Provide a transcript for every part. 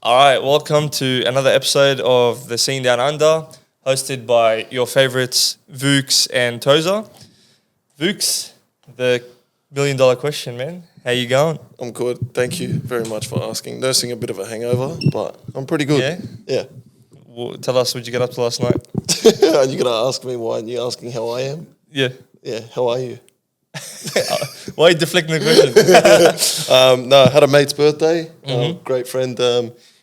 All right, welcome to another episode of The Scene Down Under, hosted by your favourites, VUKZ and TOZA. VUKZ, the $1 million question, man. How you going? I'm good. Thank you very much for asking. Nursing a bit of a hangover, but I'm pretty good. Yeah? Yeah. Well, tell us what you get up to last night. You're going to ask me why, and you're asking how I am? Yeah. Yeah, how are you? Why are you deflecting the question? No, I had a mate's birthday. Great friend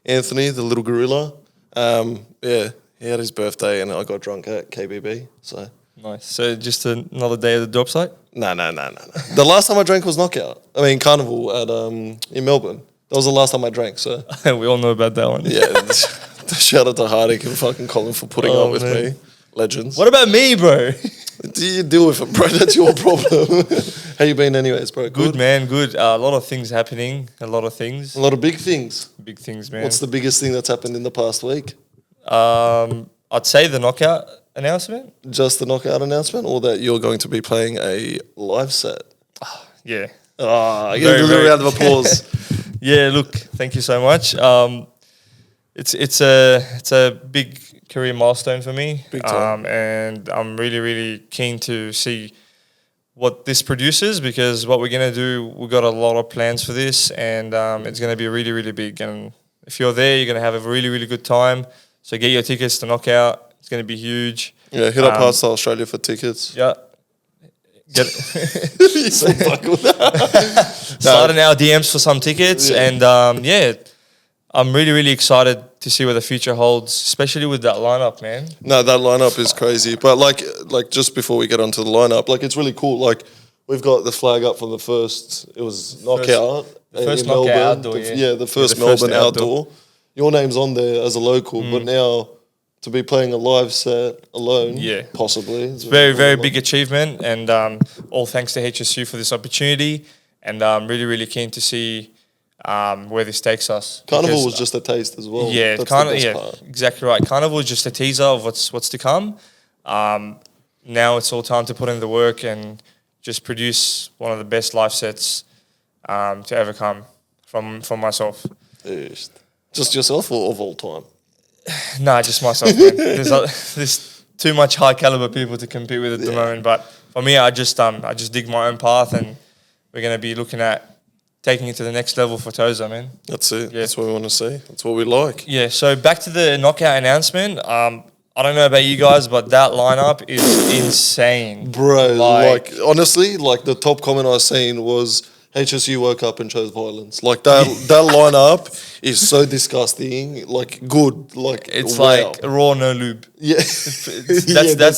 Anthony, the little gorilla. Yeah, he had his birthday and I got drunk at KBB. So Nice. So just another day at the job site? No. The last time I drank was Knockout. I mean, Carnival at in Melbourne. That was the last time I drank, so. We all know about that one. Yeah, shout out to Hardik and fucking Colin for putting up with man. me. Legends. What about me, bro? You deal with it, bro. That's your problem. How you been anyways, bro? Good, man, good. A lot of things happening. A lot of things. A lot of big things. Big things, man. What's the biggest thing that's happened in the past week? I'd say the knockout announcement. Just the Knockout announcement, or that you're going to be playing a live set? Yeah. Ah, you get a little round of applause. Yeah, look, thank you so much. It's a big career milestone for me. Big time. And I'm really keen to see what this produces, because what we're gonna do, we've got a lot of plans for this, and it's gonna be really big. And if you're there, you're gonna have a really good time. So get your tickets to Knockout. It's gonna be huge. Yeah, hit up Hardstyle Australia for tickets. Yeah. Get You're so buckled. slide in our DMs for some tickets, and I'm really excited to see what the future holds, especially with that lineup, man. No, that lineup is crazy. But like just before we get onto the lineup, like it's really cool. Like we've got the flag up for the first. It was Knockout. The first in Knockout Melbourne. outdoor. The first Melbourne outdoor. Your name's on there as a local, but now to be playing a live set alone, possibly. It's very big achievement, and all thanks to HSU for this opportunity. And I'm really keen to see where this takes us. Carnival was just a taste as well. Yeah, that's the best part. Exactly right. Carnival is just a teaser of what's to come. Now it's all time to put in the work and just produce one of the best live sets to ever come from myself. Just yourself or of all time? Nah, just myself, man. There's too much high caliber people to compete with at the moment. But for me, I just dig my own path, and we're gonna be looking at taking it to the next level for TOZA, man. That's it. Yeah. That's what we want to see. That's what we like. Yeah. So back to the Knockout announcement. I don't know about you guys, but that lineup is insane, bro. Like honestly, like the top comment I seen was HSU woke up and chose violence. Like that lineup is so disgusting. Like good. Like it's like raw, no lube. Yeah, that's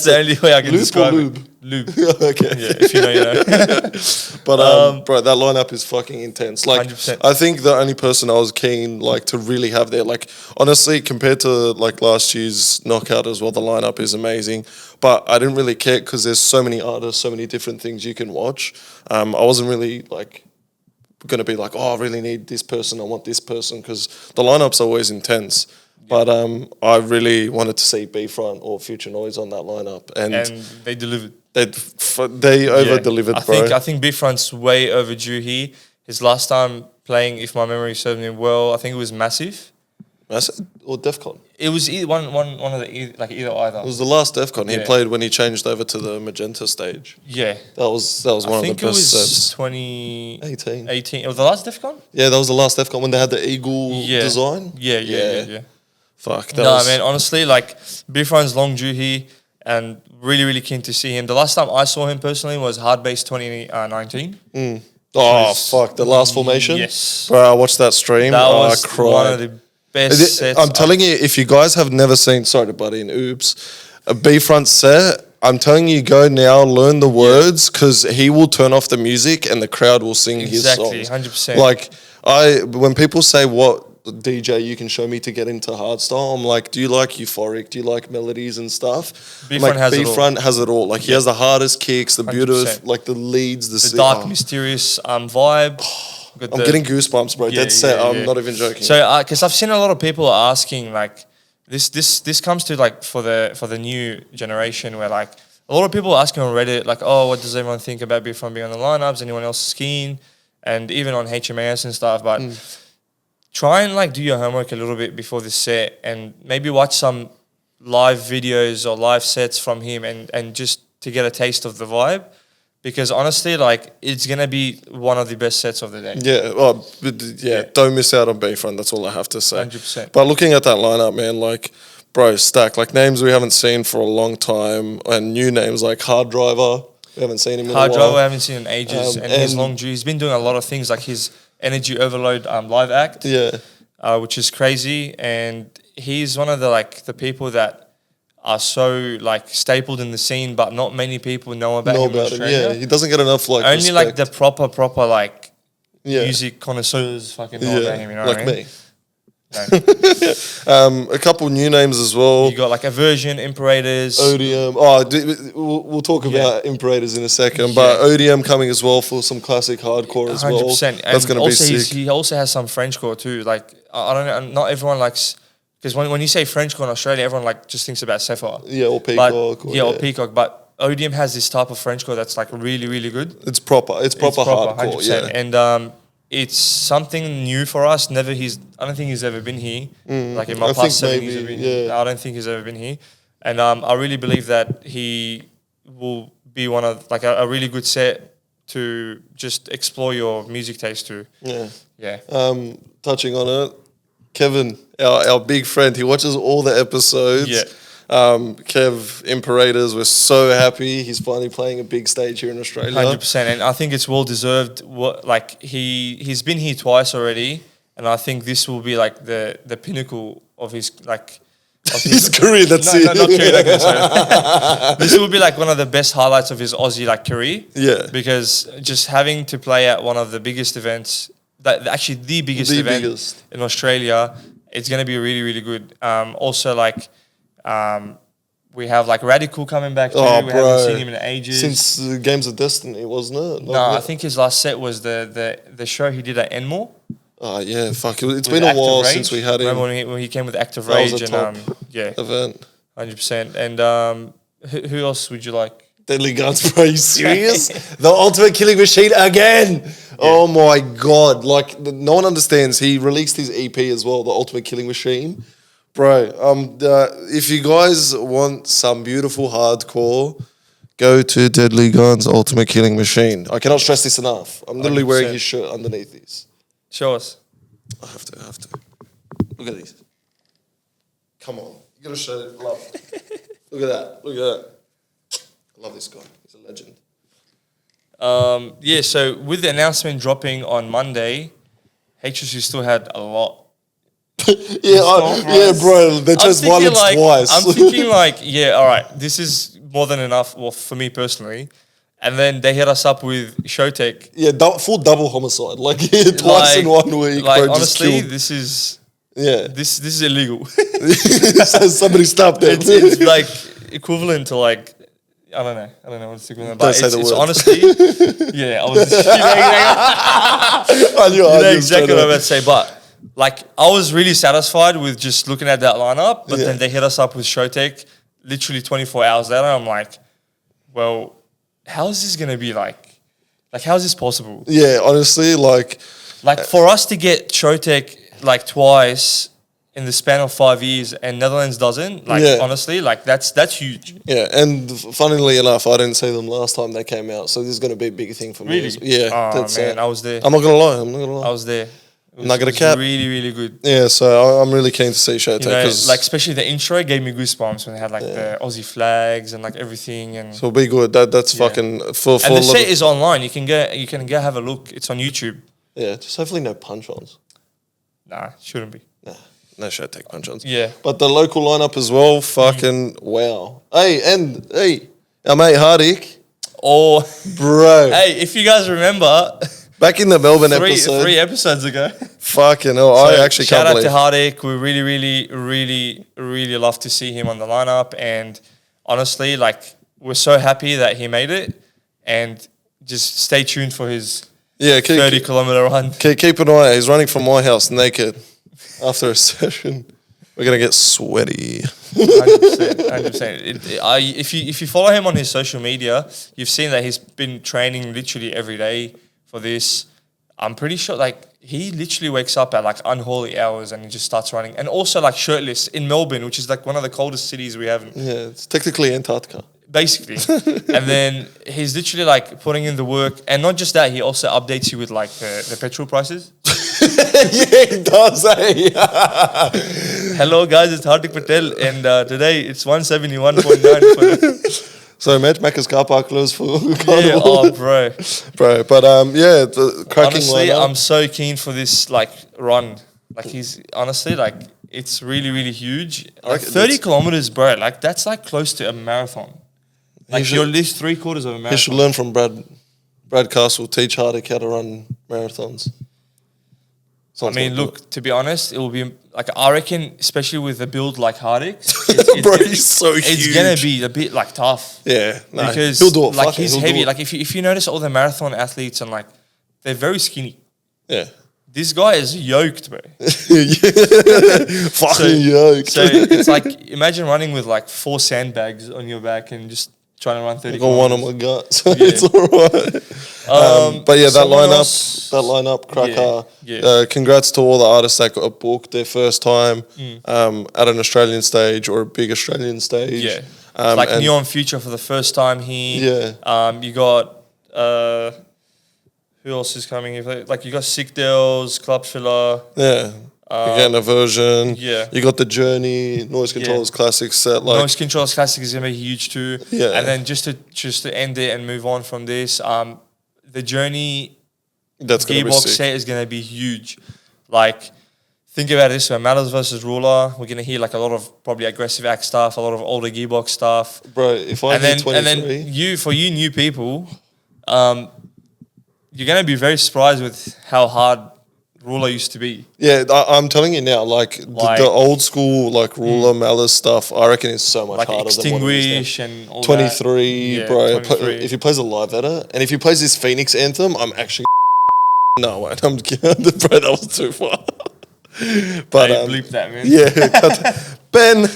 the only way I can describe lube. it. Lube. Okay. Yeah, if you know, you know. But bro, that lineup is fucking intense. Like 100%. I think the only person I was keen like to really have there, like honestly, compared to like last year's Knockout as well, the lineup is amazing. But I didn't really care because there's so many artists, so many different things you can watch. I wasn't really like going to be like, oh, I really need this person, I want this person, because the lineup's always intense. But I really wanted to see B-Front or Future Noise on that lineup, and they delivered. They over-delivered, bro. I think B-Front's way overdue here. His last time playing, if my memory serves me well, I think it was Massive. Massive or DEFCON? It was one of the either. It was the last DEFCON he played when he changed over to the Magenta stage. Yeah, that was one of the best sets. 2018. It was the last DEFCON. Yeah, that was the last DEFCON when they had the eagle design. Yeah. Fuck. Man. Honestly, like B-Front's long due here, and really keen to see him. The last time I saw him personally was Hardbase 2019. Oh fuck! The last formation. Yes, bro. I watched that stream. That was I cried. One of the best sets. I'm telling you, if you guys have never seen, sorry to butt in, a B-Front set, I'm telling you, go now, learn the words, because he will turn off the music and the crowd will sing his songs. Exactly, 100%. Like, when people say what DJ you can show me to get into hardstyle, I'm like, do you like euphoric? Do you like melodies and stuff? B-Front has it all. Like, he has the hardest kicks, the beautiful, like the leads, the dark, mysterious vibe. I'm getting goosebumps, bro. That's set. I'm not even joking. So, because I've seen a lot of people asking, like, this comes to like for the new generation, where like a lot of people are asking on Reddit, like, oh, what does everyone think about B-Front being on the lineups? Anyone else skiing? And even on HMAS and stuff. But try and like do your homework a little bit before this set, and maybe watch some live videos or live sets from him, and just to get a taste of the vibe. Because honestly, like, it's gonna be one of the best sets of the day. Yeah, don't miss out on B-Front. That's all I have to say. 100%. But looking at that lineup, man, like, bro, stack, like names we haven't seen for a long time, and new names like Hard Driver. We haven't seen him in a while. Hard Driver, I haven't seen in ages, and his long due. He's been doing a lot of things, like his Energy Overload live act, which is crazy. And he's one of the people that are so like stapled in the scene, but not many people know about him in Australia. Yeah, he doesn't get enough like only respect. like the proper like music connoisseurs fucking know about him. You know like what I mean? me. No. A couple new names as well. You got like Aversion, Imperators, Odium. We'll talk about Imperators in a second, but Odium coming as well for some classic hardcore as 100%. well. That's going to be sick. He also has some Frenchcore too. Like I don't know, not everyone likes. Because when you say Frenchcore in Australia, everyone like just thinks about Sapphire. Yeah, or Peacock. Or Peacock. But Odium has this type of Frenchcore that's like really, really good. It's proper hardcore. 100%. Yeah. And it's something new for us. I don't think he's ever been here. Like in my past 7 years, I don't think he's ever been here. And I really believe that he will be one of like a really good set to just explore your music taste too. Yeah. Touching on it, Kevin, our big friend, he watches all the episodes. Yeah. Kev, Imperators, we're so happy he's finally playing a big stage here in Australia. 100%, and I think it's well deserved. He's been here twice already, and I think this will be like the pinnacle of his his career. That's it. No, not career. Sorry. This will be like one of the best highlights of his Aussie career. Yeah, because just having to play at one of the biggest events. Actually, the biggest event in Australia. It's going to be really, really good. Also, we have like Radical coming back too. We haven't seen him in ages. Since the Games of Destiny, wasn't it? No, I think his last set was the show he did at Enmore. Oh yeah, fuck! It's been a while since we had him. Remember when he came with Active Rage and event. 100%. And who else would you like? Deadly Guns, bro. Are you serious? The Ultimate Killing Machine again. Yeah. Oh my God. Like, no one understands. He released his EP as well, The Ultimate Killing Machine. Bro, if you guys want some beautiful hardcore, go to Deadly Guns, Ultimate Killing Machine. I cannot stress this enough. I'm literally 100%. Wearing his shirt underneath this. Show us. I have to. Look at this. Come on. You gotta show it. Love. Look at that. I love this guy. He's a legend. So with the announcement dropping on Monday, HSU still had a lot. Bro. They chose violence twice. I'm thinking all right, this is more than enough for me personally. And then they hit us up with Showtech. Yeah, full double homicide. Twice in 1 week. Like, bro, honestly, this is illegal. Somebody stop that. It's like equivalent to like, I don't know what's equivalent. But it's honestly, I was I knew exactly what I'm about to say. But like, I was really satisfied with just looking at that lineup. But then they hit us up with Showtech literally 24 hours later. I'm like, well, how is this gonna be like how is this possible? Yeah, honestly, like for us to get Showtech like twice in the span of 5 years and Netherlands doesn't, honestly, that's huge. Yeah, and funnily enough, I didn't see them last time they came out, so this is going to be a big thing for me. Really? Yeah. Man, I was there. I'm not going to lie. I was there. I'm not going to cap. Really, really good. Yeah, so I'm really keen to see Showtech. Especially the intro gave me goosebumps when they had the Aussie flags and like everything. And so it'll be good. That's fucking... For and the set is online. You can go have a look. It's on YouTube. Yeah, just hopefully no punch-ons. Nah, shouldn't be. Nah. No Showtech punch-ons. Yeah. But the local lineup as well, fucking wow. Hey, our mate Hardik. Oh. Bro. Hey, if you guys remember... Back in the Melbourne episode. 3 episodes ago. Fucking hell, I actually can't believe. Shout out to Hardik. We really, really, really, really love to see him on the lineup. And honestly, we're so happy that he made it. And just stay tuned for his 30-kilometer run. Keep an eye. He's running from my house naked. After a session, we're gonna get sweaty. 100%. If you follow him on his social media, you've seen that he's been training literally every day for this. I'm pretty sure like he literally wakes up at like unholy hours and he just starts running, and also like shirtless in Melbourne, which is like one of the coldest cities we have. Yeah, it's technically Antarctica. Basically. And then he's literally like putting in the work, and not just that, he also updates you with like the petrol prices. Yeah, he does. Hello guys, it's Hardik Patel, and today it's 171.9 for So Macca's car park closed for yeah, oh bro. bro. But yeah, the cracking Honestly, lineup. I'm so keen for this like run. Like he's honestly like it's really, really huge. Like 30 kilometers, bro. Like that's like close to a marathon. Like you're at least 3/4 of a marathon. He should learn from Brad Castle. Teach Hardik how to run marathons. I mean, look, to be honest, it will be like I reckon, especially with a build like Hardik's, bro, he's so huge. It's gonna be a bit like tough. Yeah, no, because he'll do it. Like he's heavy. Like if you notice all the marathon athletes and like they're very skinny. Yeah, this guy is yoked, bro. Fucking yoked. So it's like imagine running with like 4 sandbags on your back and just trying to run 30. I got one on my gut, so yeah. it's alright. But yeah, that lineup, cracker. Yeah. Congrats to all the artists that got booked their first time at an Australian stage or a big Australian stage. Yeah, like Neon Future for the first time here. Yeah. You got who else is coming here? Like you got Sick Dells, Club Filler. Yeah. You're getting a version. Yeah. You got the Journey, Noise Controllers Classic set. Like Noise Controllers Classic is gonna be huge too. Yeah. And then just to end it and move on from this, the Journey gearbox set is gonna be huge. Like think about it this way: Matters versus Ruler. We're gonna hear like a lot of probably aggressive act stuff, a lot of older gearbox stuff. Bro, if I hear 23, and then you new people, you're gonna be very surprised with how hard Ruler used to be. Yeah, I'm telling you now, like the old school like Ruler Malice stuff, I reckon is so much like harder Extinguish than and all 23, that. bro. Yeah, 23. If he plays a live edit and if he plays this Phoenix anthem, I'm actually no way. I'm kidding. Bro, that was too far. But hey, bleep that, man. Yeah, Ben.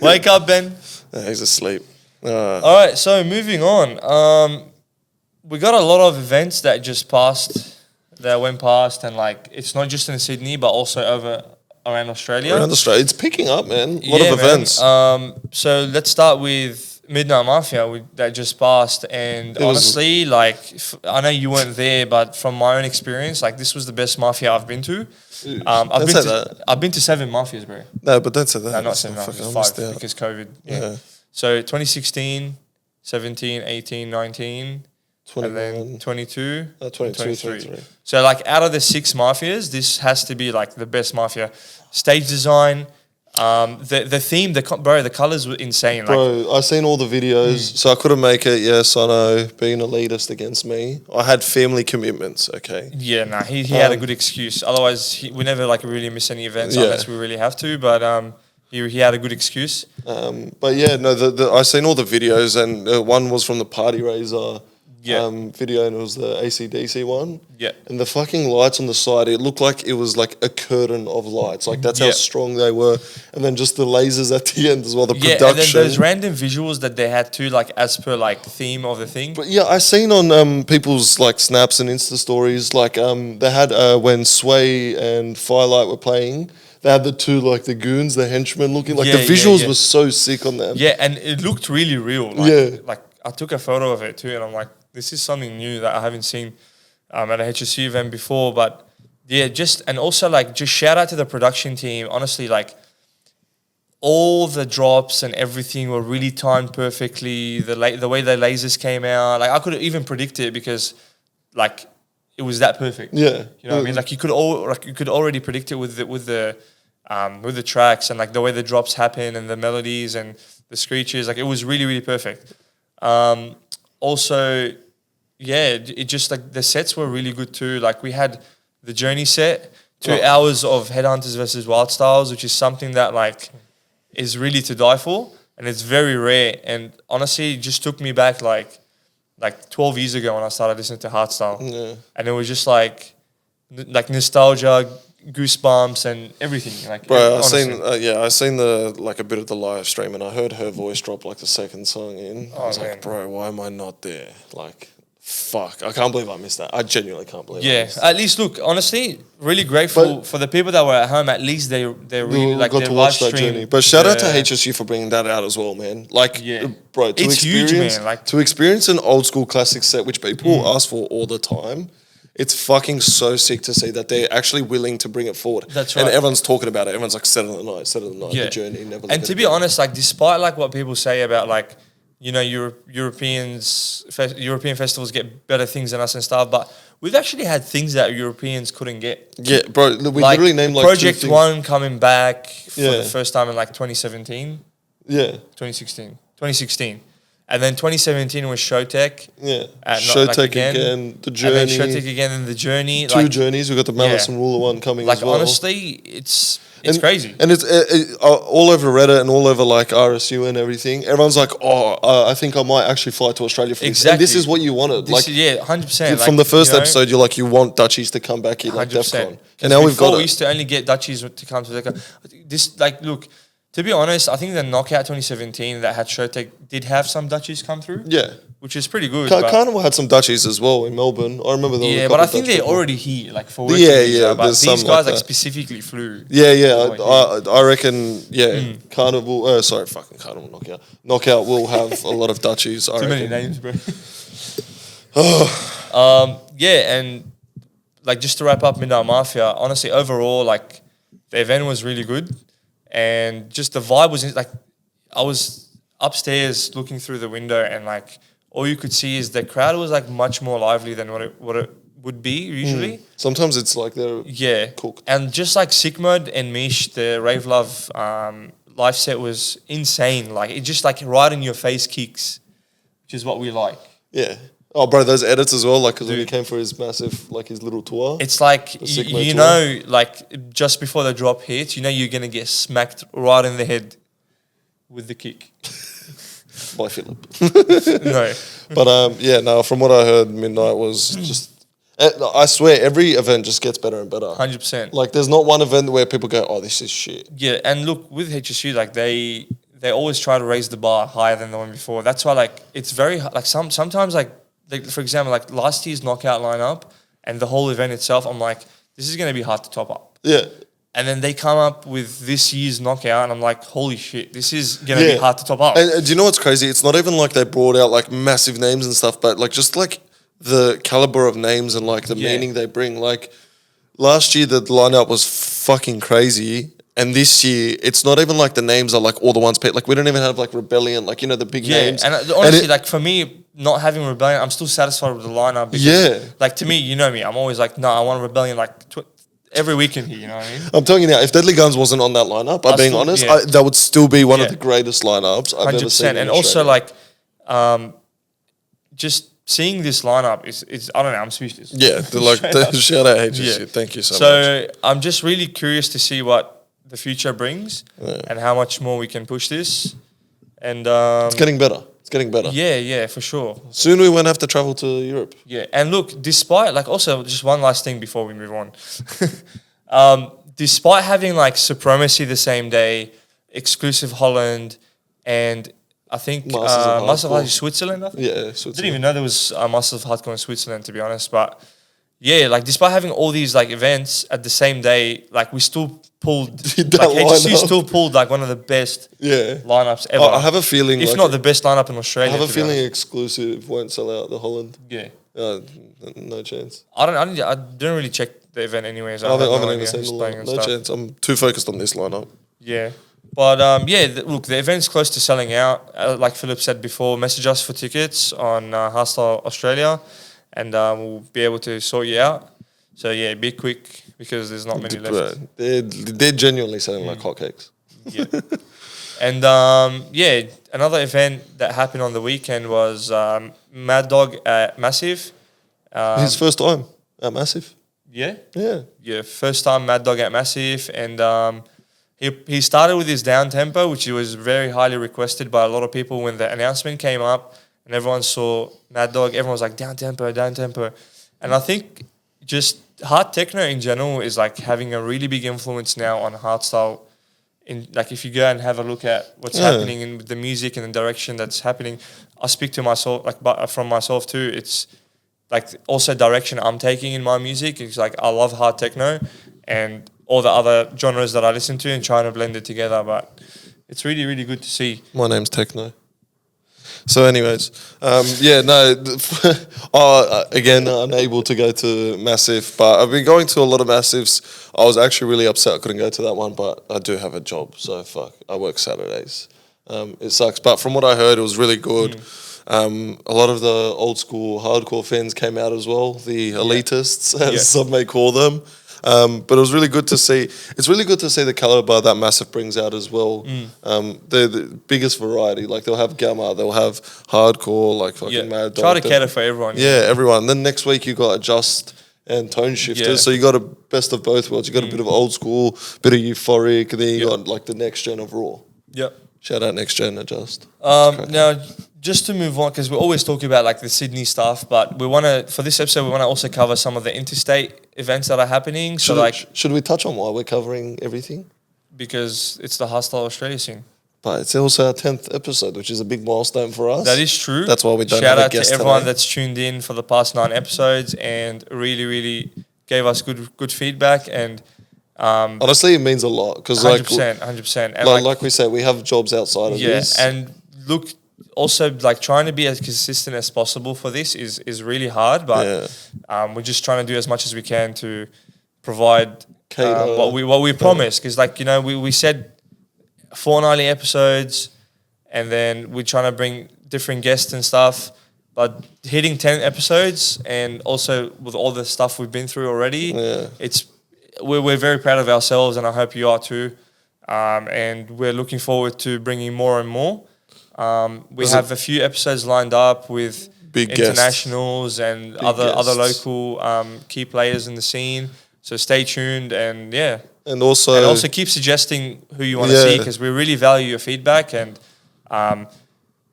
Wake up, Ben. No, he's asleep. All right, so moving on. We got a lot of events that just passed. That went past, and like it's not just in Sydney, but also around Australia. Around Australia, it's picking up, man. A lot of events. So let's start with Midnight Mafia that just passed, and honestly, like I know you weren't there, but from my own experience, like this was the best Mafia I've been to. I've been to 7 Mafias, bro. No, but don't say that. No, not 7 Mafias, 5 because COVID. Yeah. So 2016, 17, 18, 19. 21, and then 22, 23. So like out of the 6 Mafias, this has to be like the best Mafia. Stage design, the theme, the colors were insane. Bro, I seen all the videos, so I couldn't make it. Yes, I know, being elitist against me. I had family commitments. Okay. Yeah, nah, he had a good excuse. Otherwise, we never like really miss any events unless we really have to. But he had a good excuse. But yeah, no, I seen all the videos, and one was from the Party Razor. Video, and it was the AC/DC one. Yeah. And the fucking lights on the side, it looked like it was like a curtain of lights. Like that's how strong they were. And then just the lasers at the end as well, the production. And then those random visuals that they had too, like as per like theme of the thing. But yeah, I seen on people's like snaps and Insta stories, like they had when Sway and Firelight were playing, they had the 2 like the goons, the henchmen looking like the visuals were so sick on them. Yeah, and it looked really real. Like I took a photo of it too, and I'm like, this is something new that I haven't seen at a HSU event before. But yeah, and also like just shout out to the production team. Honestly, like all the drops and everything were really timed perfectly. The way the lasers came out, like I could even predict it because like it was that perfect. Yeah, you know what I mean. Like you could already predict it with the tracks and like the way the drops happen and the melodies and the screeches. Like it was really, really perfect. Also, yeah, it just like the sets were really good too. Like we had the Journey set, 2 hours of Headhunters versus Wild Styles, which is something that like is really to die for, and it's very rare. And honestly, it just took me back like 12 years ago when I started listening to Hardstyle, and it was just like nostalgia, goosebumps, and everything. Like, bro, I seen the like a bit of the live stream, and I heard her voice drop like the second song in. I was like, bro, why am I not there? Like, Fuck, I can't believe I missed that. I genuinely can't believe I Yeah, missed at least look, honestly, really grateful But- for the people that were at home. At least they really like got their to live watch that stream. journey. But shout out to HSU for bringing that out as well, man. Like, Yeah. bro, to It's huge, experience, man, like- to experience an old school classic set, which people ask for all the time. It's fucking so sick to see that they're actually willing to bring it forward. That's And right. everyone's talking about it. Everyone's like, set of the night, Yeah. the journey. Never And to be honest, like despite like what people say about like, you know, European festivals get better things than us and stuff, but we've actually had things that Europeans couldn't get. Yeah, bro, we Like literally named like Project 2 things. One coming back for Yeah. the first time in like 2017, Yeah, 2016. And then 2017 was Showtech. yeah. Like, Showtech again, the journey. And then Showtech again and the journey. Two like, journeys. We've got the Malice and Ruler one coming like as well. honestly, it's crazy. And it's all over Reddit and all over like RSU and everything. Everyone's like, I think I might actually fly to Australia for this. And Exactly. this is what you wanted. This Like, is, yeah, 100%. from the first you know, episode, you're like, you want Dutchies to come back here, like 100%. DEFCON. And now we've got We it. used to only get Dutchies to come to the. This, like, look, to be honest, I think the Knockout 2017 that had Showtech did have some Dutchies come through. Yeah. Which is pretty good. but- Carnival had some Dutchies as well in Melbourne. I remember there was a yeah, couple but I of think Dutch they're people. already here, like for working Yeah, visa, yeah, but there's these some guys like that. specifically flew. Yeah, Like, I reckon, Carnival, sorry, fucking Carnival Knockout. Knockout will have a lot of Dutchies, I Too many reckon. names, bro. Yeah, and like just to wrap up Midnight Mafia, honestly, overall, like the event was really good, and just the vibe was like, I was upstairs looking through the window, and like all you could see is the crowd was like much more lively than what it would be usually. Sometimes it's like they're Yeah, cooked. and just like Sick Mode and Mish, the Rave Love live set was insane. Like it just like right in your face kicks, which is what we like. Yeah. Oh, bro, those edits as well, like, because when he Dude. came for his massive, like, his little tour. It's like Sick Mode you tour. know, like just before the drop hits, you know you're gonna get smacked right in the head with the kick. By Philip. No, But, yeah, no, from what I heard, Midnight was just... I swear, every event just gets better and better. 100%. Like, there's not one event where people go, oh, this is shit. Yeah, and look with HSU, like they always try to raise the bar higher than the one before. That's why like it's very like sometimes like for example like last year's knockout lineup and the whole event itself. I'm like, this is gonna be hard to top up. Yeah. And then they come up with this year's knockout, and I'm like, holy shit, this is gonna be hard to top up. And do you know what's crazy? It's not even like they brought out like massive names and stuff, but like just like the caliber of names and like the meaning they bring. Like last year, the lineup was fucking crazy. And this year, it's not even like the names are like all the ones. Like we don't even have like Rebellion, like, you know, the big names. And honestly, it- like for me, not having Rebellion, I'm still satisfied with the lineup. Because, Yeah. like to me, you know me, I'm always like, no, I want Rebellion like every weekend here. You know what I mean? I'm telling you now, if Deadly Guns wasn't on that lineup, I'm being still- honest, yeah. that would still be one of Yeah. the greatest lineups I've ever seen. 100%. in And also Australia. like, just seeing this lineup is I don't know, I'm speechless. Yeah, they're like, shout out HSU. Yeah. Thank you so much. So I'm just really curious to see what the future brings and how much more we can push this. And It's getting better. It's getting better. yeah, for sure. Soon we won't have to travel to Europe. Yeah, and look, despite like also just one last thing before we move on. Despite having like Supremacy the same day, Exclusive Holland, and I think Masters of Hardstyle Hardcore. Switzerland. I think. Yeah, I didn't Switzerland. even know there was a Masters of Hardcore in Switzerland, to be honest. But yeah, like despite having all these like events at the same day, like we still pulled That like HSU lineup. still pulled like one of the best Yeah. lineups ever. I have a feeling, if like, not the best lineup in Australia. I have a to be feeling honest. Exclusive won't sell out the Holland. Yeah, No chance. I didn't really check the event anyways. I haven't no even idea seen who's the playing lineup. and No stuff. chance. I'm too focused on this lineup. Yeah. But look, the event's close to selling out. Like Philip said before, message us for tickets on Hardstyle Australia, and we'll be able to sort you out. So yeah, be quick because there's not many left. They're genuinely selling like hotcakes. Yeah. And another event that happened on the weekend was Mad Dog at Massive. His first time at Massive. Yeah. Yeah. Yeah, first time Mad Dog at Massive, and he started with his down tempo, which was very highly requested by a lot of people when the announcement came up, and everyone saw Mad Dog. Everyone was like down tempo, and I think just hard techno in general is like having a really big influence now on hardstyle. In like if you go and have a look at what's happening in the music and the direction that's happening, I speak to myself like from myself too. like also direction I'm taking in my music. It's like I love hard techno and all the other genres that I listen to and trying to blend it together. But it's really, really good to see. My name's Techno. So, anyways, again, unable to go to Massive, but I've been going to a lot of Massives. I was actually really upset I couldn't go to that one, but I do have a job, so fuck, I work Saturdays. It sucks, but from what I heard, it was really good. A lot of the old school hardcore fans came out as well, the elitists, as some may call them. But it was really good to see. It's really good to see the caliber that Massive brings out as well. They're the biggest variety. Like they'll have gamma, they'll have hardcore, like fucking mad. Try to cater for everyone. Yeah, everyone. Then next week you got Adjust and Tone Shifters. So you got a best of both worlds. You got a bit of old school, bit of euphoric, and then you got like the next gen of raw. Yep. Shout out next gen Adjust. Now, just to move on, because we always talk about like the Sydney stuff, but we want to, for this episode, we want to also cover some of the interstate events that are happening. Should we touch on why we're covering everything? Because it's the Hardstyle Australia scene. But it's also our 10th episode, which is a big milestone for us. That is true. That's why we don't Shout have a out guest to everyone today. that's tuned in for the past 9 episodes and really, really gave us good feedback. And honestly, it means a lot because 100%. And like we said, we have jobs outside of this. And look, also like trying to be as consistent as possible for this is really hard, but we're just trying to do as much as we can to provide what we promised. Because like, you know, we said fortnightly episodes, and then we're trying to bring different guests and stuff. But hitting 10 episodes, and also with all the stuff we've been through already, we're very proud of ourselves, and I hope you are too. And we're looking forward to bringing more and more. We have a few episodes lined up with big internationals guests. And other local key players in the scene. So stay tuned, and and also keep suggesting who you want to see, because we really value your feedback. And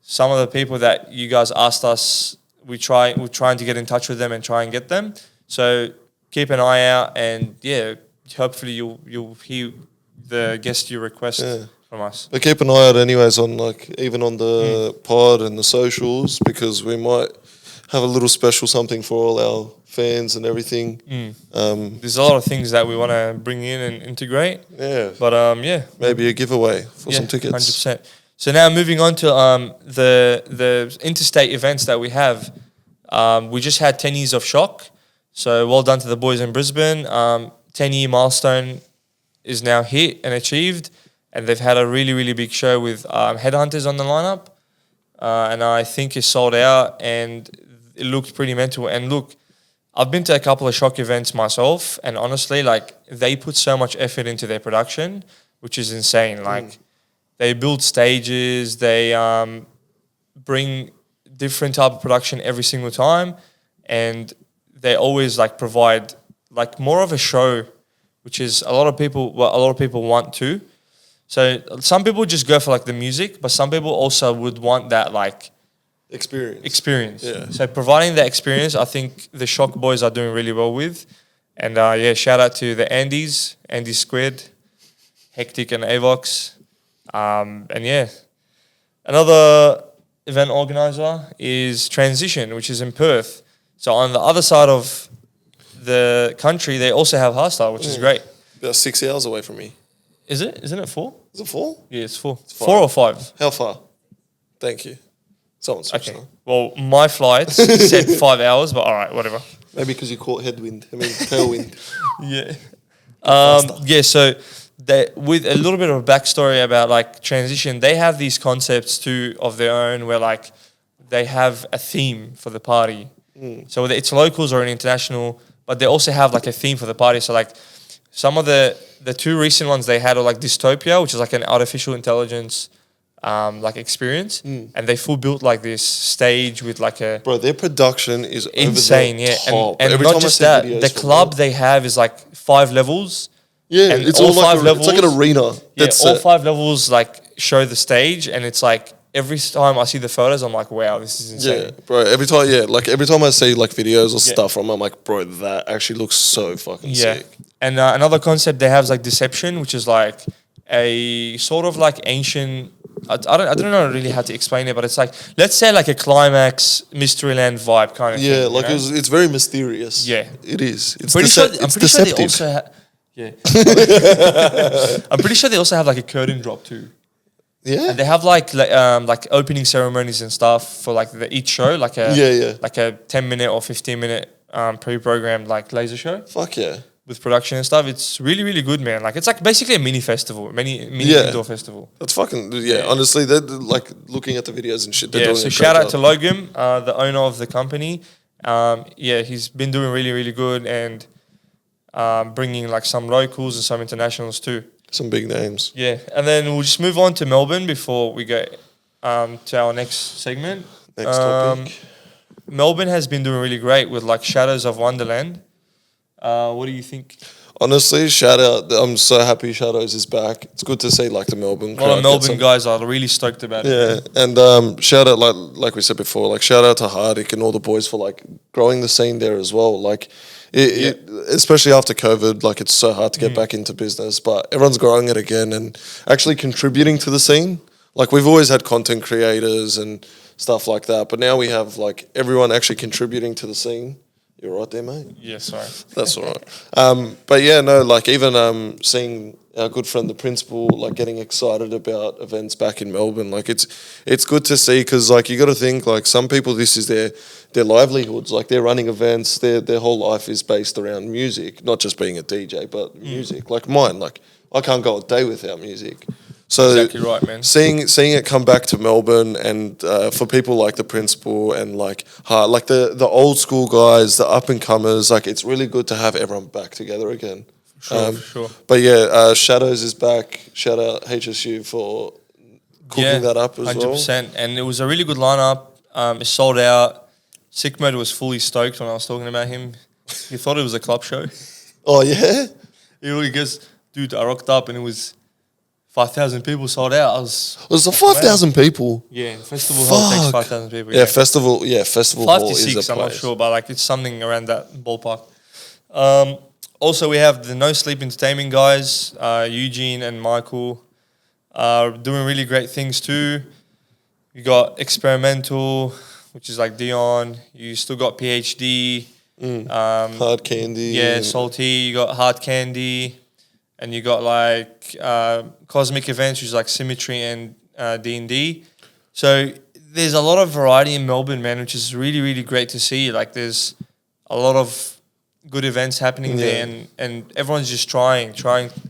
some of the people that you guys asked us, we're trying to get in touch with them and try and get them. So keep an eye out, and hopefully you'll hear the guest you request from us. But keep an eye out anyways on even on the pod and the socials, because we might have a little special something for all our fans and everything. There's a lot of things that we want to bring in and integrate. Yeah. But maybe a giveaway for some tickets. 100%. So now moving on to the interstate events that we have. We just had 10 years of Shock. So well done to the boys in Brisbane. 10-year milestone is now hit and achieved. And they've had a really, really big show with Headhunters on the lineup. And I think it's sold out, and it looked pretty mental. And look, I've been to a couple of Shock events myself, and honestly, like, they put so much effort into their production, which is insane. Like, they build stages, they bring different type of production every single time, and they always like provide like more of a show, which is a lot of people want to. So some people just go for like the music, but some people also would want that like experience. Yeah. So providing that experience, I think the Shock boys are doing really well with. And shout out to the Andy Squared, Hectic and Avox. Another event organizer is Transition, which is in Perth. So on the other side of the country, they also have Hardstyle, which is great. About 6 hours away from me. Is it? Isn't it 4? Is it 4? Yeah, it's 4. It's 4 or 5? How far? Thank you. Someone switched on. Well, my flights said 5 hours, but all right, whatever. Maybe because you caught tailwind. So with a little bit of a backstory about like Transition, they have these concepts too of their own, where like they have a theme for the party. So whether it's locals or an international, but they also have like a theme for the party. So like some of the 2 recent ones they had are like Dystopia, which is like an artificial intelligence like experience, and they full built like this stage with like a their production is insane, over the top. And not just that, the club they have is like 5 levels. Yeah, and it's all like it's like an arena. All 5 levels like show the stage, and it's like every time I see the photos, I'm like, wow, this is insane. Yeah, bro. Every time I see like videos or stuff from, I'm like, bro, that actually looks so fucking sick. And another concept they have is like Deception, which is like a sort of like ancient I don't know really how to explain it, but it's like, let's say like a climax Mysteryland vibe kind of thing. Yeah, like it's very mysterious. Yeah. It is. It's I'm pretty sure they deceptive. also yeah. I'm pretty sure they also have like a curtain drop too. Yeah. And they have like opening ceremonies and stuff for like each show, like a like a 10-minute or 15-minute pre-programmed like laser show. Fuck yeah. With production and stuff. It's really, really good, man. Like it's like basically a mini festival, mini indoor festival. That's fucking honestly, they're like looking at the videos and shit. They're doing so a shout great out job. to Logan, the owner of the company. He's been doing really, really good and bringing like some locals and some internationals too. Some big names. Yeah, and then we'll just move on to Melbourne before we go to our next segment. Next topic. Melbourne has been doing really great with like Shadows of Wonderland. What do you think? Honestly, shout out. I'm so happy Shadows is back. It's good to see like the Melbourne A lot of Melbourne guys are really stoked about it. Yeah, and shout out like we said before, like shout out to Hardik and all the boys for like growing the scene there as well. Like it especially after COVID, like it's so hard to get back into business, but everyone's growing it again and actually contributing to the scene. Like we've always had content creators and stuff like that, but now we have like everyone actually contributing to the scene. You're right there, mate. Yeah, sorry. That's all right. But yeah, no, like even seeing our good friend, the principal, like getting excited about events back in Melbourne, like it's good to see because like you got to think like some people, this is their livelihoods, like they're running events, their whole life is based around music, not just being a DJ, but music. Like mine, like I can't go a day without music. So exactly right, man. Seeing it come back to Melbourne and for people like the principal and like the old school guys, the up and comers, like it's really good to have everyone back together again. Sure. But yeah, Shadows is back. Shout out HSU for cooking that up as 100%. Well. 100%. And it was a really good lineup. It sold out. Sick Mode was fully stoked when I was talking about him. He thought it was a club show. Oh yeah. He really goes, dude, I rocked up and it was 5,000 people sold out. Was it 5,000 people? Yeah, festival hall takes 5,000 people. Yeah, festival 5 hall to 6, is a I'm not place. sure, but like it's something around that ballpark. Also, we have the No Sleep Entertainment guys, Eugene and Michael, doing really great things too. You got Experimental, which is like Dion. You still got PhD. Hard Candy. Yeah, Salty. You got Hard Candy. And you got like Cosmic Events, which is like Symmetry and D&D. So there's a lot of variety in Melbourne, man, which is really, really great to see. Like there's a lot of good events happening there and everyone's just trying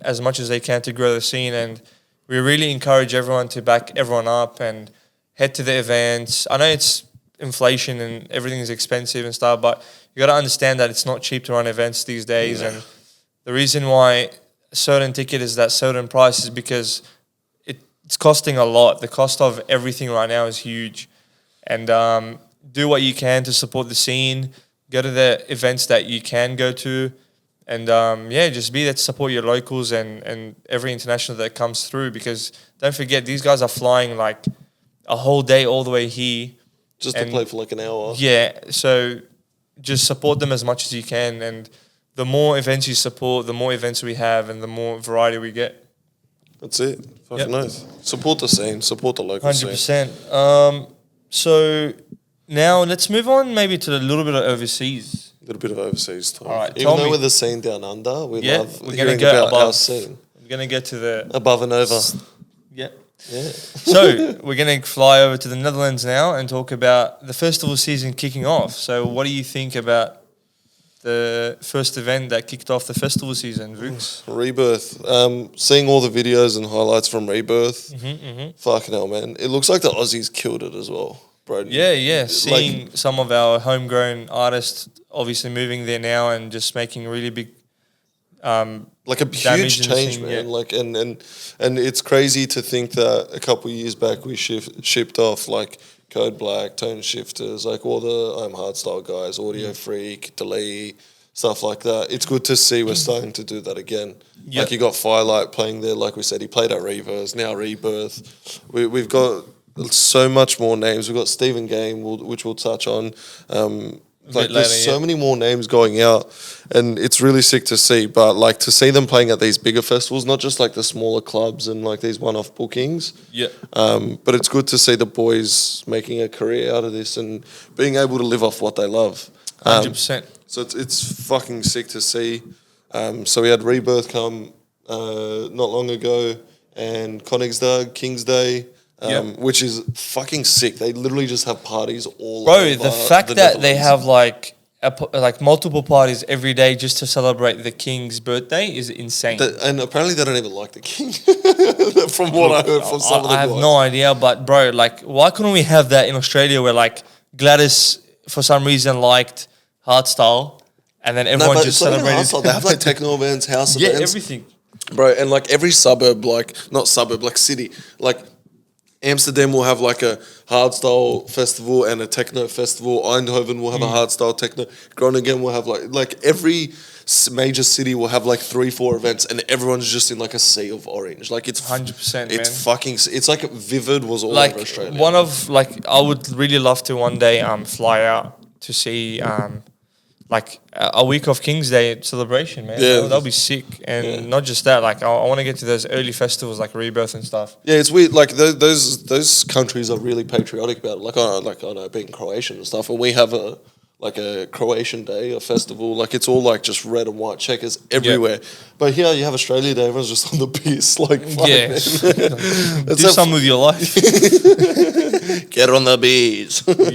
as much as they can to grow the scene. And we really encourage everyone to back everyone up and head to the events. I know it's inflation and everything is expensive and stuff, but you got to understand that it's not cheap to run events these days. And the reason why certain ticket is that certain price is because it's costing a lot. The cost of everything right now is huge. And do what you can to support the scene. Go to the events that you can go to. And just be there to support your locals and every international that comes through. Because don't forget, these guys are flying like a whole day all the way here. Just to play for like an hour. Yeah, so just support them as much as you can. And the more events you support, the more events we have and the more variety we get. That's it. Fucking nice. Support the scene. Support the local 100%. scene. So now let's move on maybe to a little bit of overseas. A little bit of overseas time. All right, Even though we're the scene down under, we love we're hearing go about above. our scene. We're going to get to the... Above and over. Yeah. Yeah. So we're going to fly over to the Netherlands now and talk about the festival season kicking off. So what do you think about the first event that kicked off the festival season, VUKZ? Rebirth. Seeing all the videos and highlights from Rebirth. Fucking hell, man. It looks like the Aussies killed it as well, bro. Yeah. Seeing some of our homegrown artists obviously moving there now and just making really big like a huge change, scene, man. yeah. Like and it's crazy to think that a couple of years back we shipped off like Code Black, Tone Shifters, like all the Hardstyle guys, Audio Freak, Delay, stuff like that. It's good to see we're starting to do that again. Yep. Like you got Firelight playing there, like we said, he played at Reverse, now Rebirth. We've got so much more names. We've got Stephen Game, which we'll touch on. Like there's so many more names going out, and it's really sick to see. But like to see them playing at these bigger festivals, not just like the smaller clubs and like these one-off bookings. Yeah. But it's good to see the boys making a career out of this and being able to live off what they love. 100%. So it's fucking sick to see. So we had Rebirth come not long ago, and Koningsdag, King's Day. Which is fucking sick. They literally just have parties all over. Bro, the fact that they have like multiple parties every day just to celebrate the king's birthday is insane. And apparently they don't even like the king. From what I heard from some of the guys. I have no idea, but bro, like, why couldn't we have that in Australia where like Gladys for some reason liked Hardstyle, and then everyone just celebrated? They have like techno events, house events, everything, bro. And like every suburb, like not suburb, like city, like Amsterdam will have like a hardstyle festival and a techno festival. Eindhoven will have a hardstyle techno. Groningen will have like every major city will have like 3-4 events, and everyone's just in like a sea of orange. Like it's 100%. It's fucking. It's like Vivid was all like over Australia. One of like I would really love to one day fly out to see like a week of King's Day celebration, man. Yeah, that'll be sick. And not just that, like I want to get to those early festivals like Rebirth and stuff. Yeah, it's weird. Like those countries are really patriotic about it. Like I know being Croatian and stuff, and we have a Croatian Day, a festival. Like it's all like just red and white checkers everywhere. But here you have Australia Day. Everyone's just on the piss. Like fuck, do something with your life. Get on the bees. But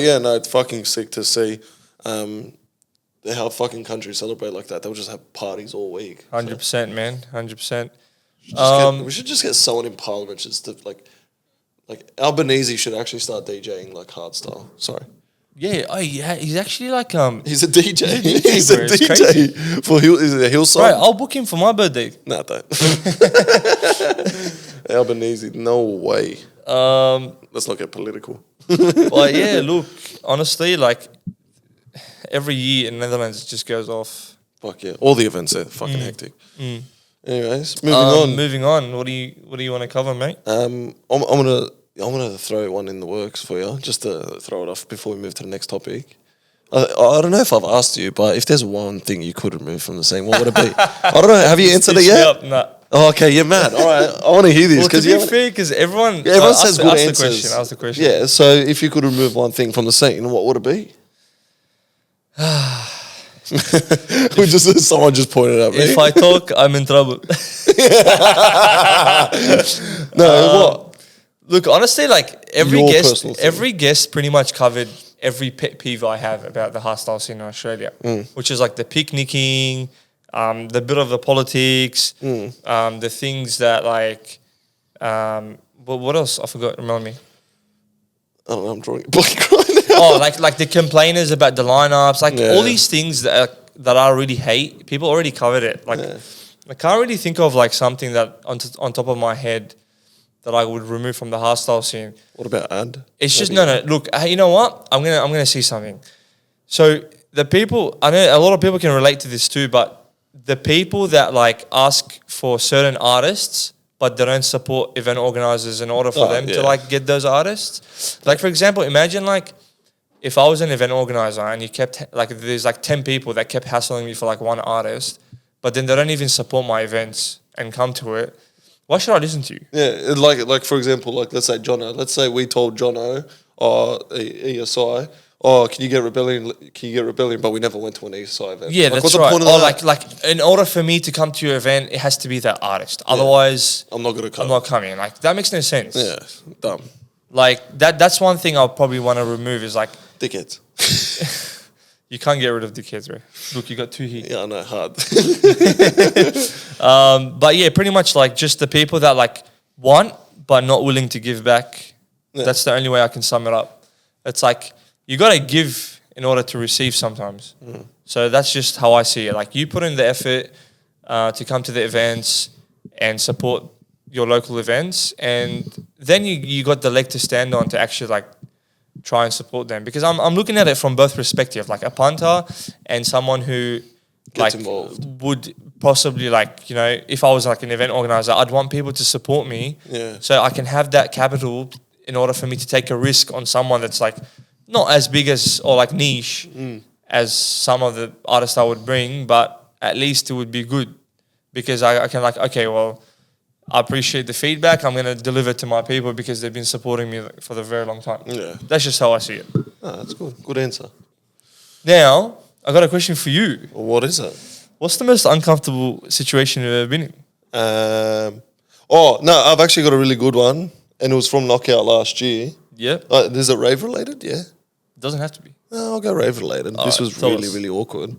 yeah, no, it's fucking sick to see. How fucking countries celebrate like that. They'll just have parties all week. 100%, man. 100%. We should just get someone in Parliament just to like Albanese should actually start DJing like hardstyle. Sorry. Yeah, he's actually like He's a DJ. He's a DJ for Hillside. Right, I'll book him for my birthday. Nah, don't. Albanese, no way. Let's not get political. But yeah, look, honestly, like every year in the Netherlands it just goes off. Fuck yeah, all the events are fucking hectic. Anyways, moving on. What do you want to cover, mate? I'm gonna throw one in the works for you, just to throw it off before we move to the next topic. I don't know if I've asked you, but if there's one thing you could remove from the scene, what would it be? I don't know. Have you answered it yet? Nah. Oh, okay, you're mad. All right, I want to hear this. Well, to be fair, because everyone says good answers. Ask the question. Yeah, so if you could remove one thing from the scene, what would it be? Someone just pointed at me. If I talk, I'm in trouble. What? Look, honestly, like every guest pretty much covered every pet peeve I have about the hardstyle scene in Australia, which is like the picnicking, the bit of the politics, the things that like, but what else? I forgot. Remind me. I don't know. I'm drawing a blank right now. Oh, like the complainers about the lineups, like all these things that I really hate. People already covered it. Like I can't really think of like something that on top of my head that I would remove from the hardstyle scene. What about ad? It's just no. Look, you know what? I'm gonna see something. So the people, I know a lot of people can relate to this too, but the people that like ask for certain artists, but they don't support event organizers in order for them to like get those artists. Like for example, imagine like if I was an event organizer and you kept like there's like 10 people that kept hassling me for like one artist, but then they don't even support my events and come to it. Why should I listen to you? Yeah, like for example, like let's say Jono. Let's say we told Jono or ESI, can you get Rebellion? But we never went to an ESI event. Yeah, like, that's right. Like in order for me to come to your event, it has to be that artist. Otherwise, I'm not gonna come. I'm not coming. Like that makes no sense. Yeah, dumb. Like that's one thing I'll probably want to remove is like dickheads. You can't get rid of the kids, bro. Look, you got two here. Yeah, I know, hard. But yeah, pretty much like just the people that like want but not willing to give back. Yeah. That's the only way I can sum it up. It's like you got to give in order to receive sometimes. So that's just how I see it. Like you put in the effort to come to the events and support your local events, and then you got the leg to stand on to actually like try and support them, because I'm looking at it from both perspectives, like a punter and someone who gets like involved. Would possibly like, you know, if I was like an event organizer, I'd want people to support me so I can have that capital in order for me to take a risk on someone that's like not as big as or like niche as some of the artists I would bring, but at least it would be good because I can like, okay, well, I appreciate the feedback. I'm going to deliver it to my people because they've been supporting me for the very long time. Yeah. That's just how I see it. Oh, that's good. Good answer. Now, I got a question for you. Well, what is it? What's the most uncomfortable situation you've ever been in? Oh, no, I've actually got a really good one. And it was from Knockout last year. Yeah. Is it rave related? Yeah. It doesn't have to be. No, I'll go rave related. This was tell really, us. really awkward.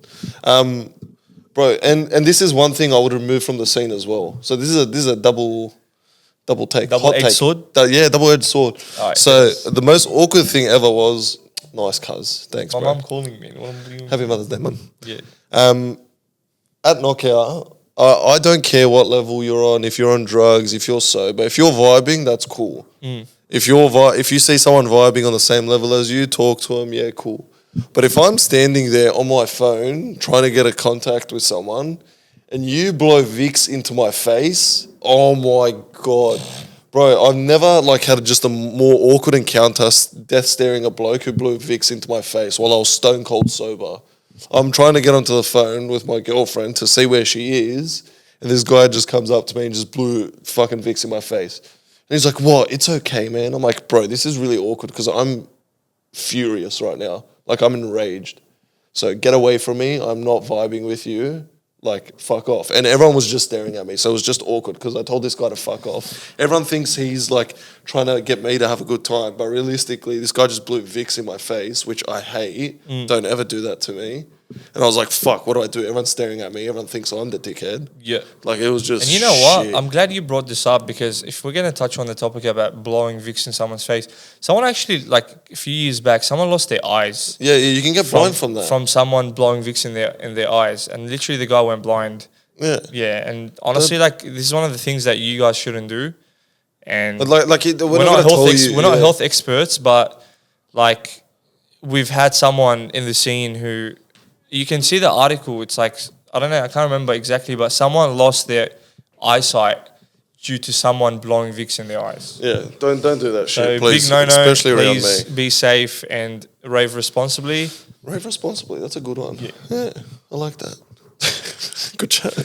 Bro, and this is one thing I would remove from the scene as well. So this is a double take. Double-edged hot take. sword? Yeah, double-edged sword. All right, so yes. the most awkward thing ever was, nice cuz. Thanks, My bro. mum calling me. What am I doing? Happy Mother's Day, mum. Yeah. At Knockout, I don't care what level you're on, if you're on drugs, if you're sober. If you're vibing, that's cool. If you see someone vibing on the same level as you, talk to them, yeah, cool. But if I'm standing there on my phone trying to get a contact with someone and you blow Vicks into my face, oh my God. Bro, I've never like had just a more awkward encounter death staring a bloke who blew Vicks into my face while I was stone cold sober. I'm trying to get onto the phone with my girlfriend to see where she is, and this guy just comes up to me and just blew fucking Vicks in my face. And he's like, what? It's okay, man. I'm like, bro, this is really awkward because I'm furious right now. Like, I'm enraged. So get away from me. I'm not vibing with you. Like, fuck off. And everyone was just staring at me. So it was just awkward because I told this guy to fuck off. Everyone thinks he's like trying to get me to have a good time. But realistically, this guy just blew Vicks in my face, which I hate. Don't ever do that to me. And I was like, fuck, what do? Everyone's staring at me. Everyone thinks I'm the dickhead. Yeah. Like, it was just And you know what? shit. I'm glad you brought this up because if we're going to touch on the topic about blowing Vicks in someone's face, someone actually, like a few years back, someone lost their eyes. Yeah, you can get blind from that. From someone blowing Vicks in their eyes. And literally the guy went blind. Yeah. Yeah. And honestly, like, this is one of the things that you guys shouldn't do. And But we're we're not health experts, but like we've had someone in the scene who you can see the article. It's like, I don't know, I can't remember exactly, but someone lost their eyesight due to someone blowing Vicks in their eyes. Yeah, don't do that So shit, please. big no-no, Especially around please me. be safe and rave responsibly. Rave responsibly, that's a good one. Yeah, I like that. Good chat.